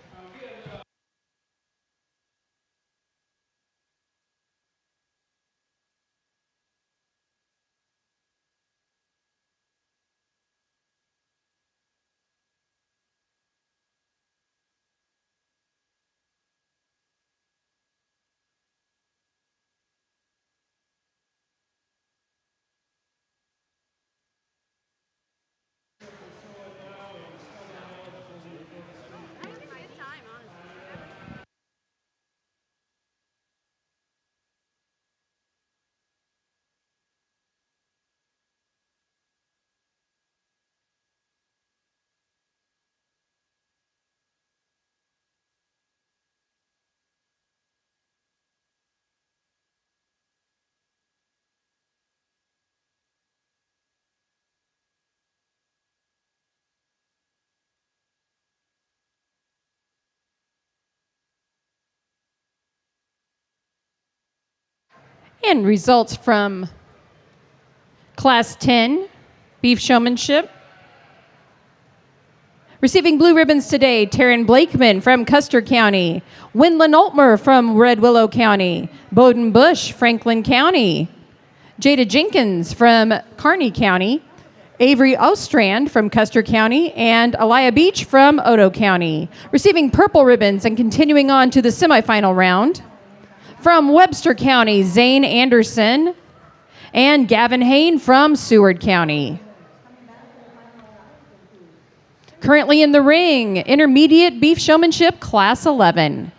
And results from Class 10, Beef Showmanship. Receiving blue ribbons today, Taryn Blakeman from Custer County, Windland Altmer from Red Willow County, Bowden Bush, Franklin County, Jada Jenkins from Kearney County, Avery Ostrand from Custer County, and Aliyah Beach from Otoe County. Receiving purple ribbons and continuing on to the semifinal round, from Webster County, Zane Anderson, and Gavin Hain from Seward County. Currently in the ring, Intermediate Beef Showmanship, Class 11.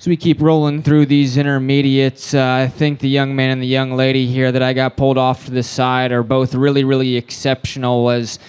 we keep rolling through these intermediates, I think the young man and the young lady here that I got pulled off to the side are both really, really exceptional as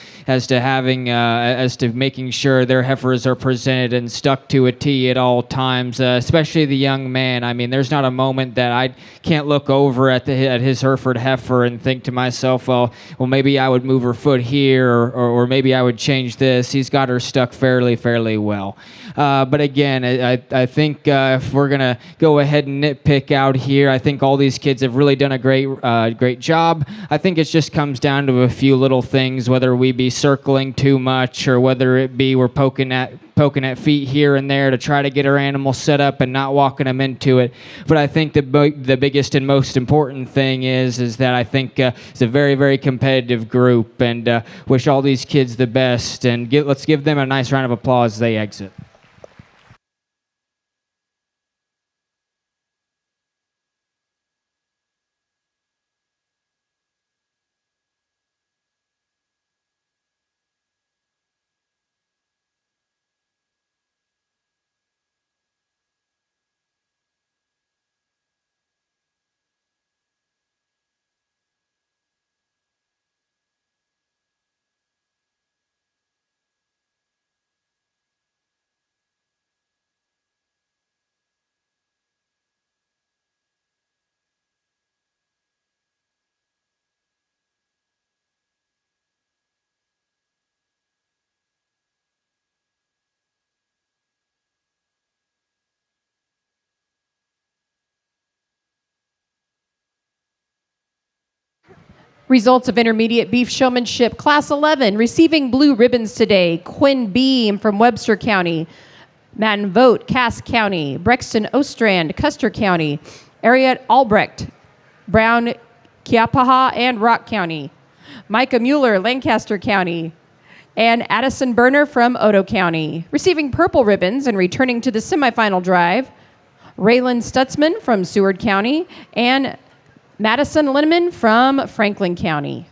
to having as to making sure their heifers are presented and stuck to a tee at all times. Especially the young man. I mean, there's not a moment that I can't look over at his Hereford heifer and think to myself, well, maybe I would move her foot here, or maybe I would change this. He's got her stuck fairly well. But again, I think if we're gonna go ahead and nitpick out here, I think all these kids have really done a great job. I think it just comes down to a few little things, whether we be circling too much or whether it be we're poking at feet here and there to try to get our animal set up and not walking them into it. But I think the biggest and most important thing is that I think it's a very competitive group, and wish all these kids the best, and let's give them a nice round of applause as they exit. Results of intermediate beef showmanship, Class 11, receiving blue ribbons today. Quinn Beam from Webster County, Madden Vogt, Cass County, Brexton Ostrand, Custer County, Ariette Albrecht, Brown, Kiapaha, and Rock County, Micah Mueller, Lancaster County, and Addison Berner from Odo County. Receiving purple ribbons and returning to the semifinal drive, Raylan Stutzman from Seward County, and Madison Linneman from Franklin County.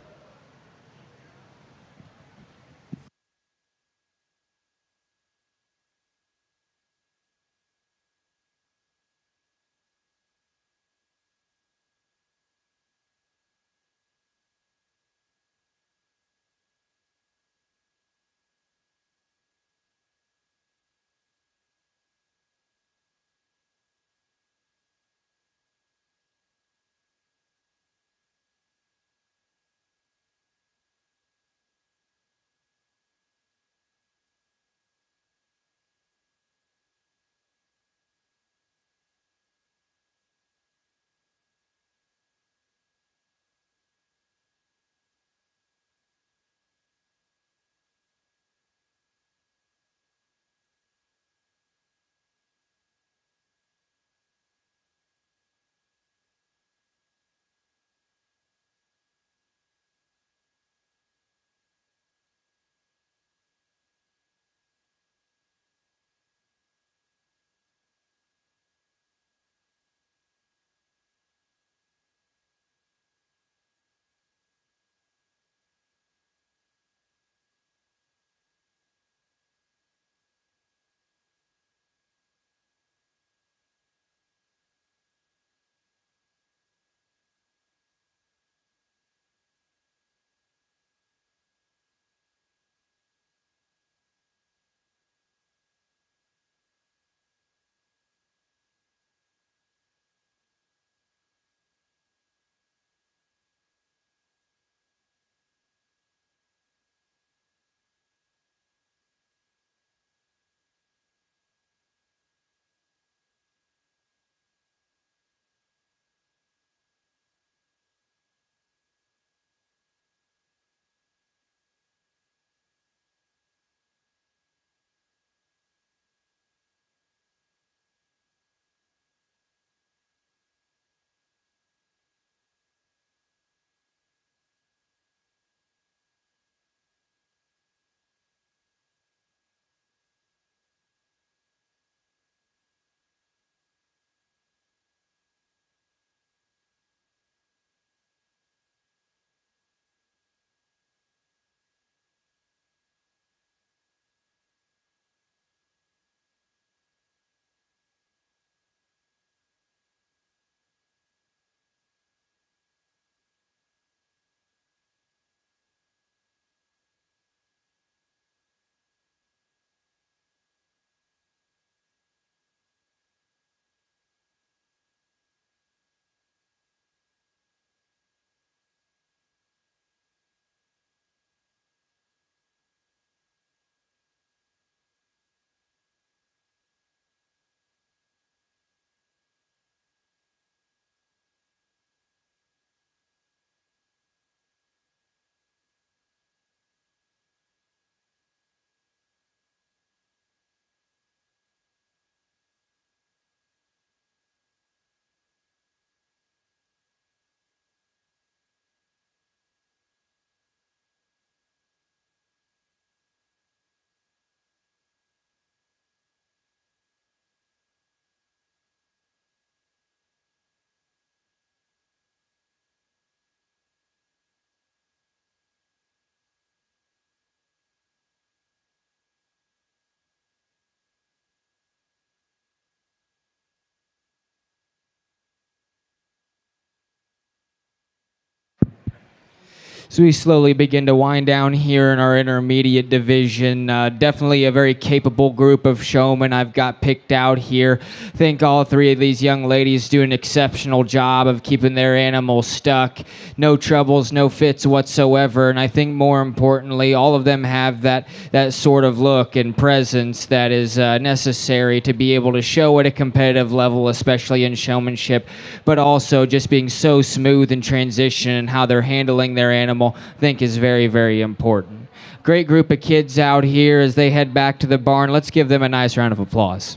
So we slowly begin to wind down here in our intermediate division. Definitely a very capable group of showmen I've got picked out here. I think all three of these young ladies do an exceptional job of keeping their animals stuck. No troubles, no fits whatsoever. And I think more importantly, all of them have that sort of look and presence that is necessary to be able to show at a competitive level, especially in showmanship, but also just being so smooth in transition and how they're handling their animal, I think is very, very important. Great group of kids out here as they head back to the barn. Let's give them a nice round of applause.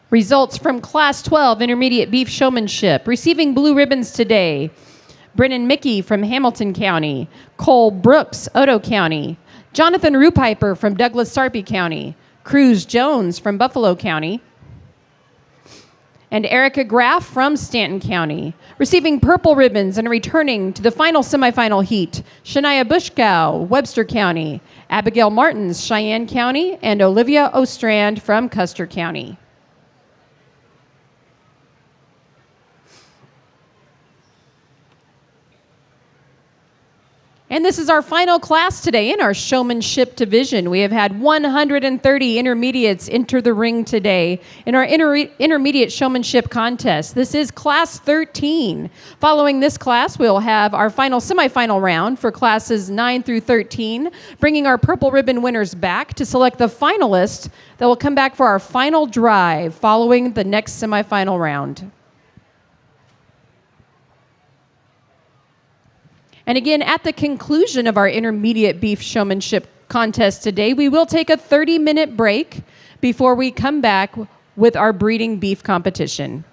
Results from Class 12 Intermediate Beef Showmanship. Receiving blue ribbons today: Brennan Mickey from Hamilton County, Cole Brooks, Otoe County, Jonathan Rupiper from Douglas Sarpy County, Cruz Jones from Buffalo County, and Erica Graff from Stanton County. Receiving purple ribbons and returning to the final semifinal heat: Shania Bushkow, Webster County, Abigail Martins, Cheyenne County, and Olivia Ostrand from Custer County. And this is our final class today in our showmanship division. We have had 130 intermediates enter the ring today in our intermediate showmanship contest. This is class 13. Following this class, we'll have our final semifinal round for classes 9 through 13, bringing our purple ribbon winners back to select the finalists that will come back for our final drive following the next semifinal round. And again, at the conclusion of our intermediate beef showmanship contest today, we will take a 30-minute break before we come back with our breeding beef competition.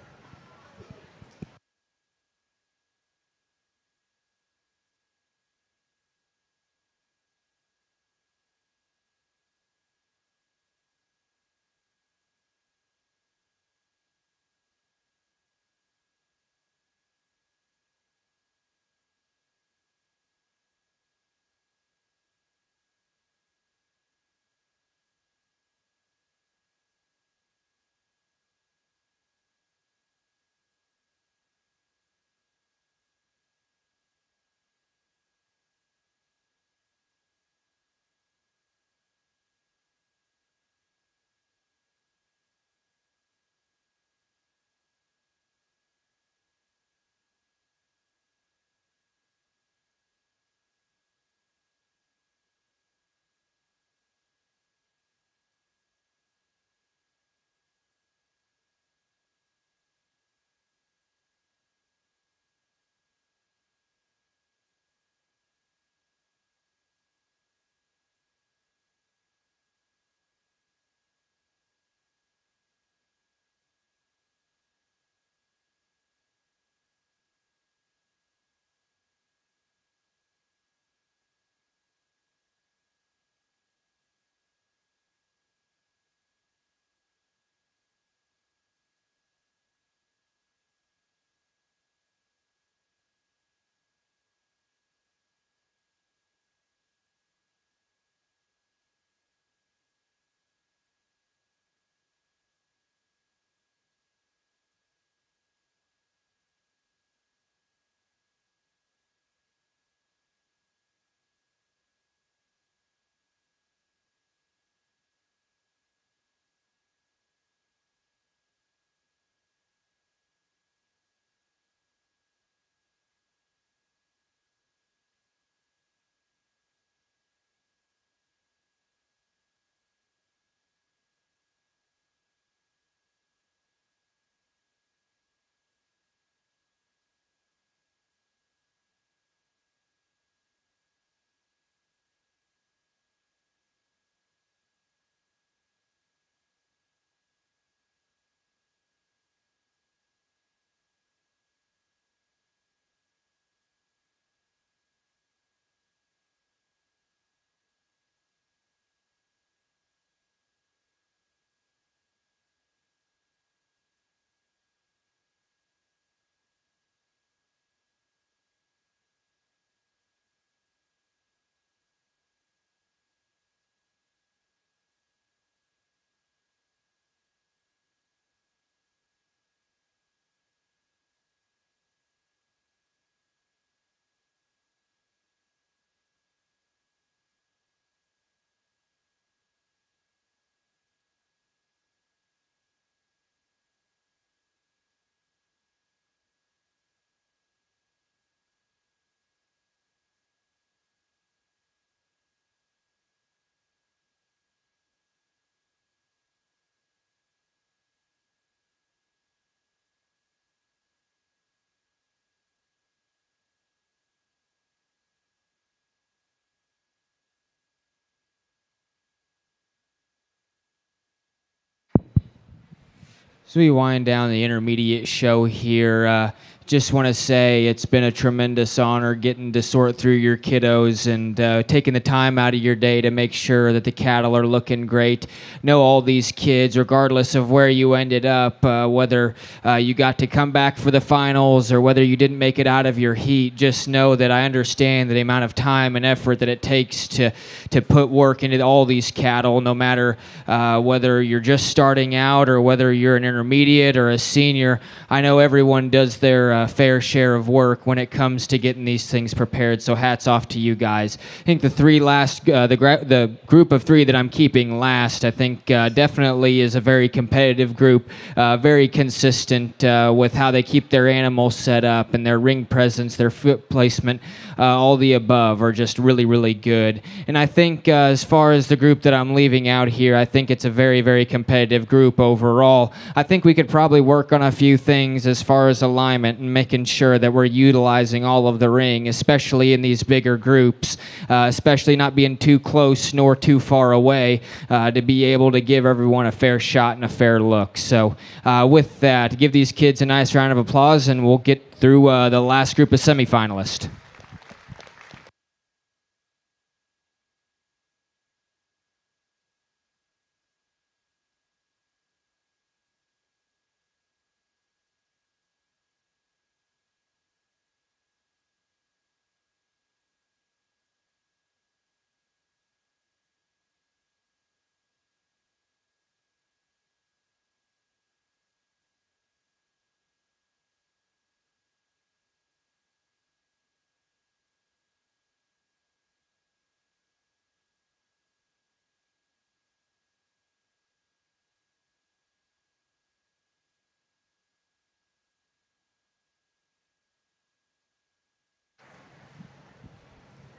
So we wind down the intermediate show here. Just want to say it's been a tremendous honor getting to sort through your kiddos and taking the time out of your day to make sure that the cattle are looking great. Know all these kids, regardless of where you ended up, whether you got to come back for the finals or whether you didn't make it out of your heat, just know that I understand the amount of time and effort that it takes to put work into all these cattle, no matter whether you're just starting out or whether you're an intermediate or a senior. I know everyone does their fair share of work when it comes to getting these things prepared. So hats off to you guys. I think the the group of three that I'm keeping last, I think definitely is a very competitive group, very consistent with how they keep their animals set up and their ring presence, their foot placement, all the above are just really, really good. And I think as far as the group that I'm leaving out here, I think it's a very, very competitive group overall. I think we could probably work on a few things as far as alignment and making sure that we're utilizing all of the ring, especially in these bigger groups, especially not being too close nor too far away to be able to give everyone a fair shot and a fair look. So with that, give these kids a nice round of applause, and we'll get through the last group of semifinalists.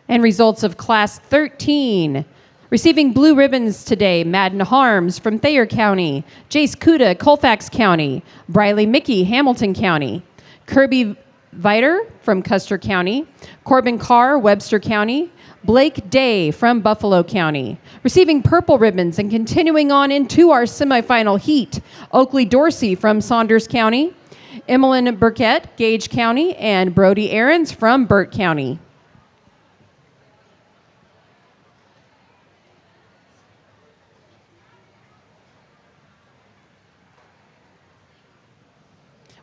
And results of Class 13. Receiving blue ribbons today, Madden Harms from Thayer County, Jace Kuda, Colfax County, Briley Mickey, Hamilton County, Kirby Viter from Custer County, Corbin Carr, Webster County, Blake Day from Buffalo County. Receiving purple ribbons and continuing on into our semifinal heat, Oakley Dorsey from Saunders County, Emmeline Burkett, Gage County, and Brody Aarons from Burt County.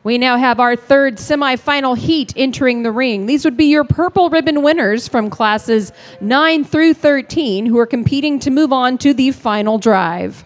We now have our third semifinal heat entering the ring. These would be your purple ribbon winners from classes 9 through 13 who are competing to move on to the final drive.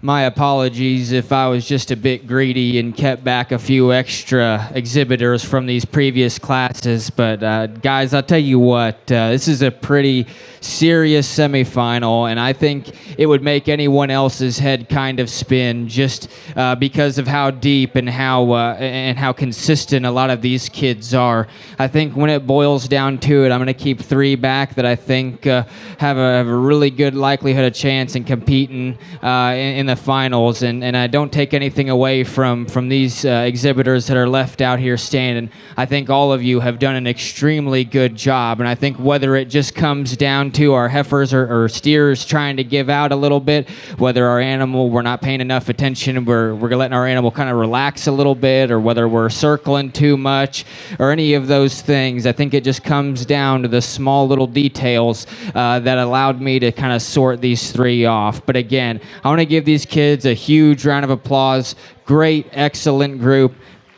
My apologies if I was just a bit greedy and kept back a few extra exhibitors from these previous classes. But guys, I'll tell you what, this is a pretty serious semifinal, and I think it would make anyone else's head kind of spin just because of how deep and how consistent a lot of these kids are. I think when it boils down to it, I'm going to keep three back that I think have a really good likelihood of chance in competing in the finals, and I don't take anything away from these exhibitors that are left out here standing. I think all of you have done an extremely good job, and I think whether it just comes down to our heifers or steers trying to give out a little bit, whether our animal, we're not paying enough attention, we're letting our animal kind of relax a little bit, or whether we're circling too much, or any of those things, I think it just comes down to the small little details that allowed me to kind of sort these three off. But again, I want to give these kids a huge round of applause. Great, excellent group.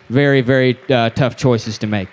Very, very tough choices to make.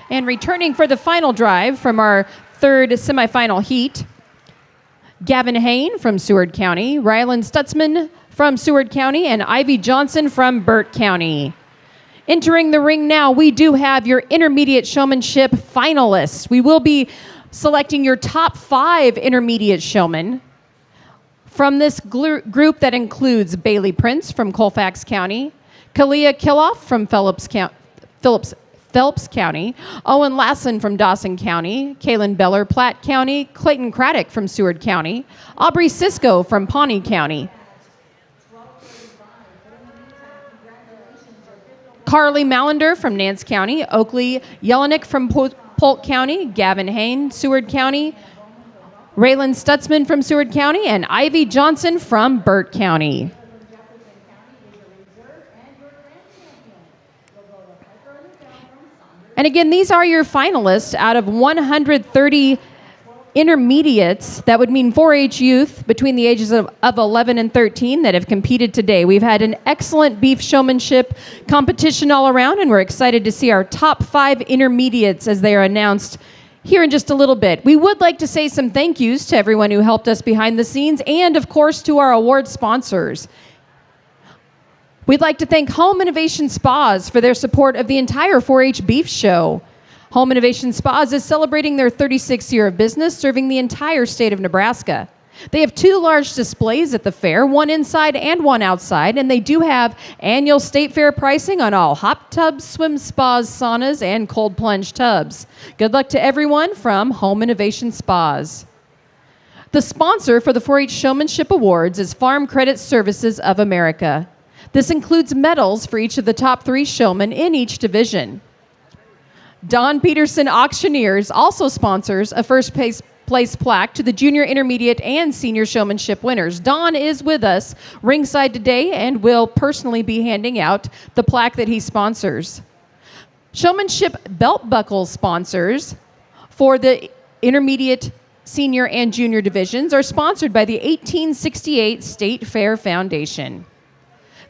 And returning for the final drive from our third semifinal heat, Gavin Hain from Seward County, Ryland Stutzman from Seward County, and Ivy Johnson from Burt County. Entering the ring now, we do have your intermediate showmanship finalists. We will be selecting your top 5 intermediate showmen from this group that includes Bailey Prince from Colfax County, Kalia Kiloff from Phelps County, Owen Lassen from Dawson County, Kaylin Beller, Platte County, Clayton Craddock from Seward County, Aubrey Cisco from Pawnee County, Carly Mallender from Nance County, Oakley Jelinek from Polk County, Gavin Hain, Seward County, Raylan Stutzman from Seward County, and Ivy Johnson from Burt County. And again, these are your finalists out of 130 intermediates. That would mean 4-H youth between the ages of 11 and 13 that have competed today. We've had an excellent beef showmanship competition all around, and we're excited to see our top 5 intermediates as they are announced here in just a little bit. We would like to say some thank yous to everyone who helped us behind the scenes, and of course to our award sponsors. We'd like to thank Home Innovation Spas for their support of the entire 4-H Beef Show. Home Innovation Spas is celebrating their 36th year of business, serving the entire state of Nebraska. They have 2 large displays at the fair, one inside and one outside, and they do have annual state fair pricing on all hot tubs, swim spas, saunas, and cold plunge tubs. Good luck to everyone from Home Innovation Spas. The sponsor for the 4-H Showmanship Awards is Farm Credit Services of America. This includes medals for each of the top 3 showmen in each division. Don Peterson Auctioneers also sponsors a first place plaque to the junior, intermediate, and senior showmanship winners. Don is with us ringside today and will personally be handing out the plaque that he sponsors. Showmanship belt buckle sponsors for the intermediate, senior, and junior divisions are sponsored by the 1868 State Fair Foundation.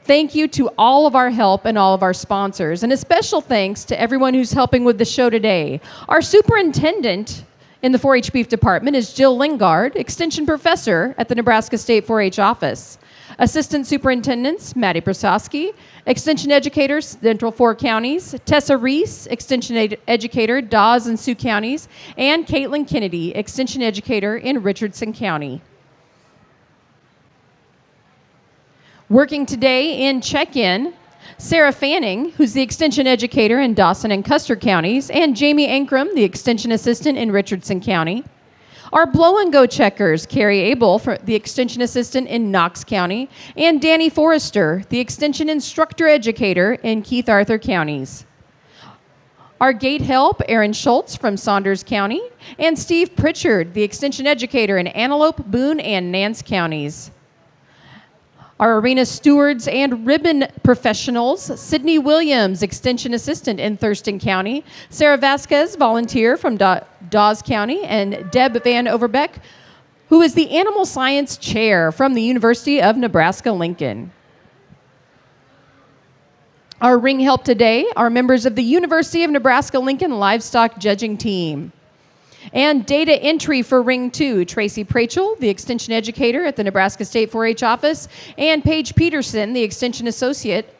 Thank you to all of our help and all of our sponsors, and a special thanks to everyone who's helping with the show today. Our superintendent In the 4-H Beef Department is Jill Lingard, Extension Professor at the Nebraska State 4-H Office. Assistant Superintendents, Maddie Prasowski. Extension Educators, Central 4 Counties, Tessa Reese, Extension Educator, Dawes and Sioux Counties, and Caitlin Kennedy, Extension Educator in Richardson County. Working today in check-in, Sarah Fanning, who's the Extension Educator in Dawson and Custer Counties, and Jamie Ankrum, the Extension Assistant in Richardson County. Our blow-and-go checkers, Carrie Abel, the Extension Assistant in Knox County, and Danny Forrester, the Extension Instructor Educator in Keith Arthur Counties. Our gate help, Aaron Schultz from Saunders County, and Steve Pritchard, the Extension Educator in Antelope, Boone, and Nance Counties. Our arena stewards and ribbon professionals, Sydney Williams, Extension Assistant in Thurston County, Sarah Vasquez, volunteer from Dawes County, and Deb Van Overbeck, who is the Animal Science Chair from the University of Nebraska-Lincoln. Our ring help today are members of the University of Nebraska-Lincoln Livestock Judging Team. And data entry for Ring 2, Tracy Prachel, the Extension Educator at the Nebraska State 4-H Office, and Paige Peterson, the Extension Associate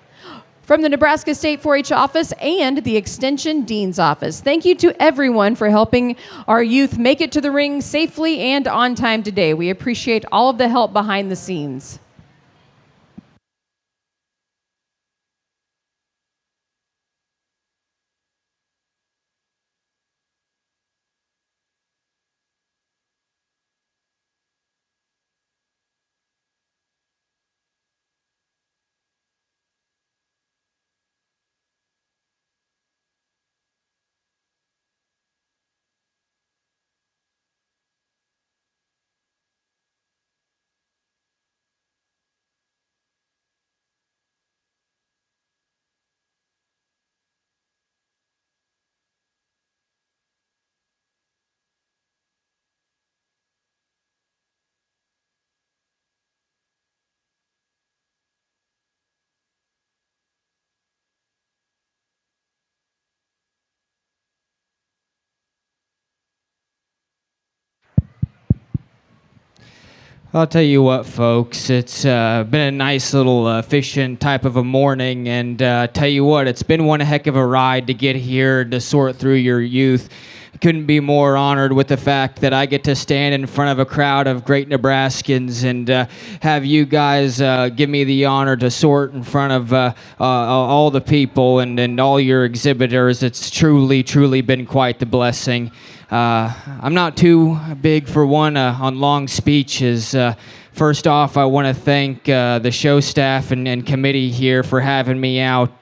from the Nebraska State 4-H Office and the Extension Dean's Office. Thank you to everyone for helping our youth make it to the ring safely and on time today. We appreciate all of the help behind the scenes. I'll tell you what, folks, it's been a nice little efficient type of a morning, and tell you what, it's been one heck of a ride to get here to sort through your youth. I couldn't be more honored with the fact that I get to stand in front of a crowd of great Nebraskans and have you guys give me the honor to sort in front of all the people and all your exhibitors. It's truly, truly been quite the blessing. I'm not too big for one on long speeches. First off, I want to thank the show staff and committee here for having me out.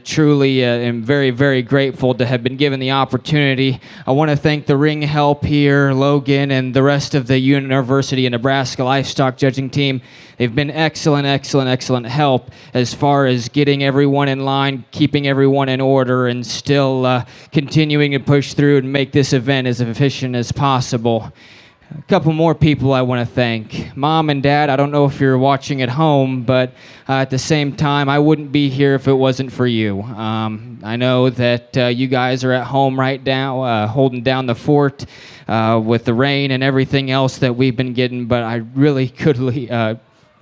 Truly am very, very grateful to have been given the opportunity. I want to thank the ring help here, Logan, and the rest of the University of Nebraska Livestock Judging Team. They've been excellent, excellent, excellent help as far as getting everyone in line, keeping everyone in order, and still continuing to push through and make this event as efficient as possible. A couple more people I want to thank. Mom and Dad, I don't know if you're watching at home, but at the same time, I wouldn't be here if it wasn't for you. I know that you guys are at home right now, holding down the fort with the rain and everything else that we've been getting, but I really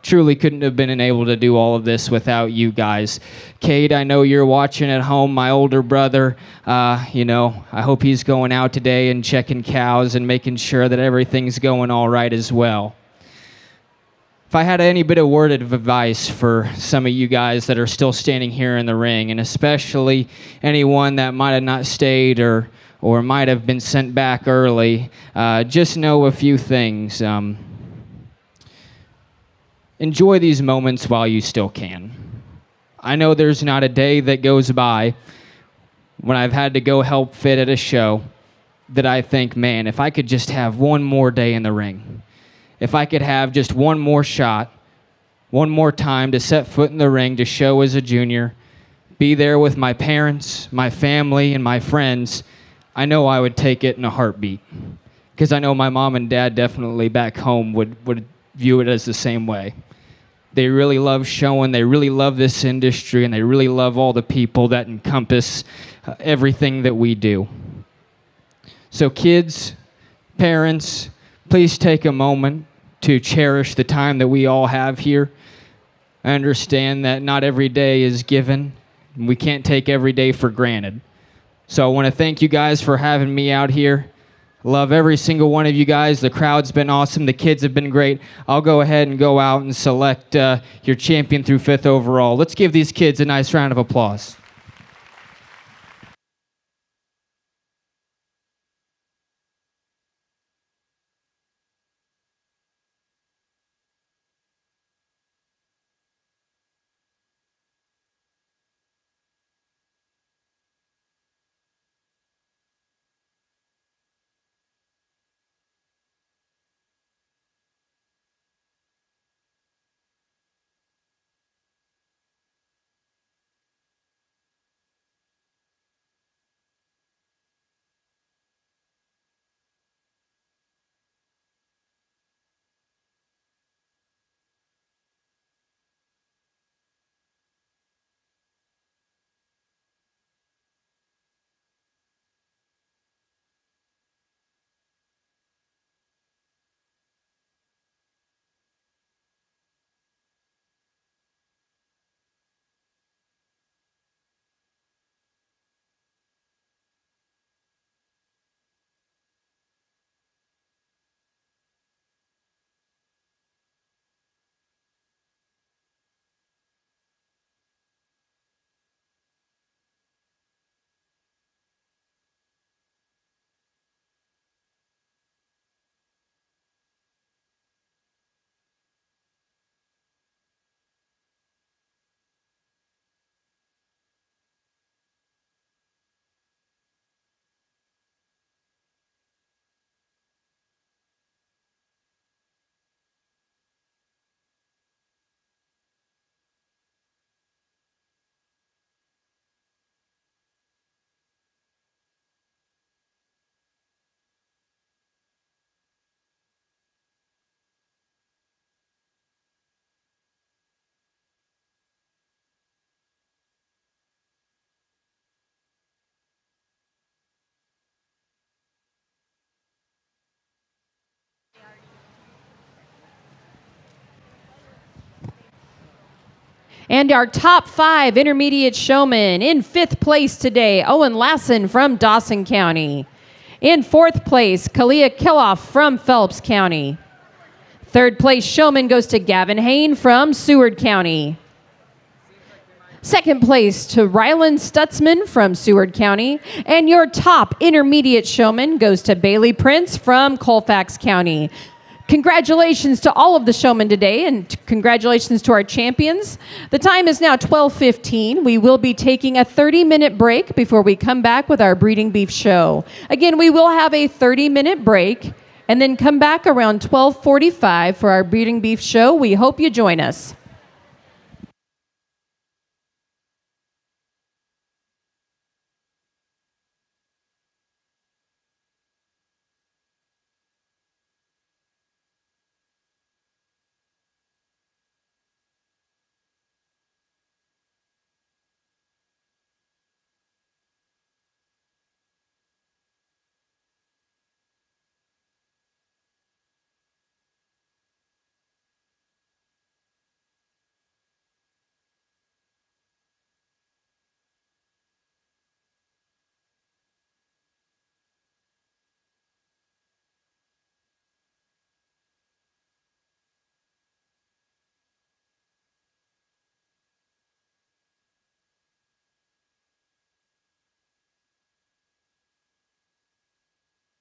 truly couldn't have been able to do all of this without you guys. Cade, I know you're watching at home, my older brother. I hope he's going out today and checking cows and making sure that everything's going all right as well. If I had any bit of word of advice for some of you guys that are still standing here in the ring, and especially anyone that might have not stayed or might have been sent back early, just know a few things. Enjoy these moments while you still can. I know there's not a day that goes by when I've had to go help fit at a show that I think, man, if I could just have one more day in the ring, if I could have just one more shot, one more time to set foot in the ring to show as a junior, be there with my parents, my family, and my friends, I know I would take it in a heartbeat. Because I know my mom and dad definitely back home would view it as the same way. They really love showing, they really love this industry, and they really love all the people that encompass everything that we do. So kids, Parents, please take a moment to cherish the time that we all have here. I understand that not every day is given. We can't take every day for granted. So I want to thank you guys for having me out here. Love every single one of you guys. The crowd's been awesome. The kids have been great. I'll go ahead and go out and select your champion through 5th overall. Let's give these kids a nice round of applause. And our top 5 intermediate showmen: in 5th place today, Owen Lassen from Dawson County. In 4th place, Kalia Kiloff from Phelps County. 3rd place showman goes to Gavin Hain from Seward County. 2nd place to Rylan Stutzman from Seward County. And your top intermediate showman goes to Bailey Prince from Colfax County. Congratulations to all of the showmen today, and congratulations to our champions. The time is now 12:15. We will be taking a 30-minute break before we come back with our breeding beef show. Again, we will have a 30-minute break and then come back around 12:45 for our breeding beef show. We hope you join us.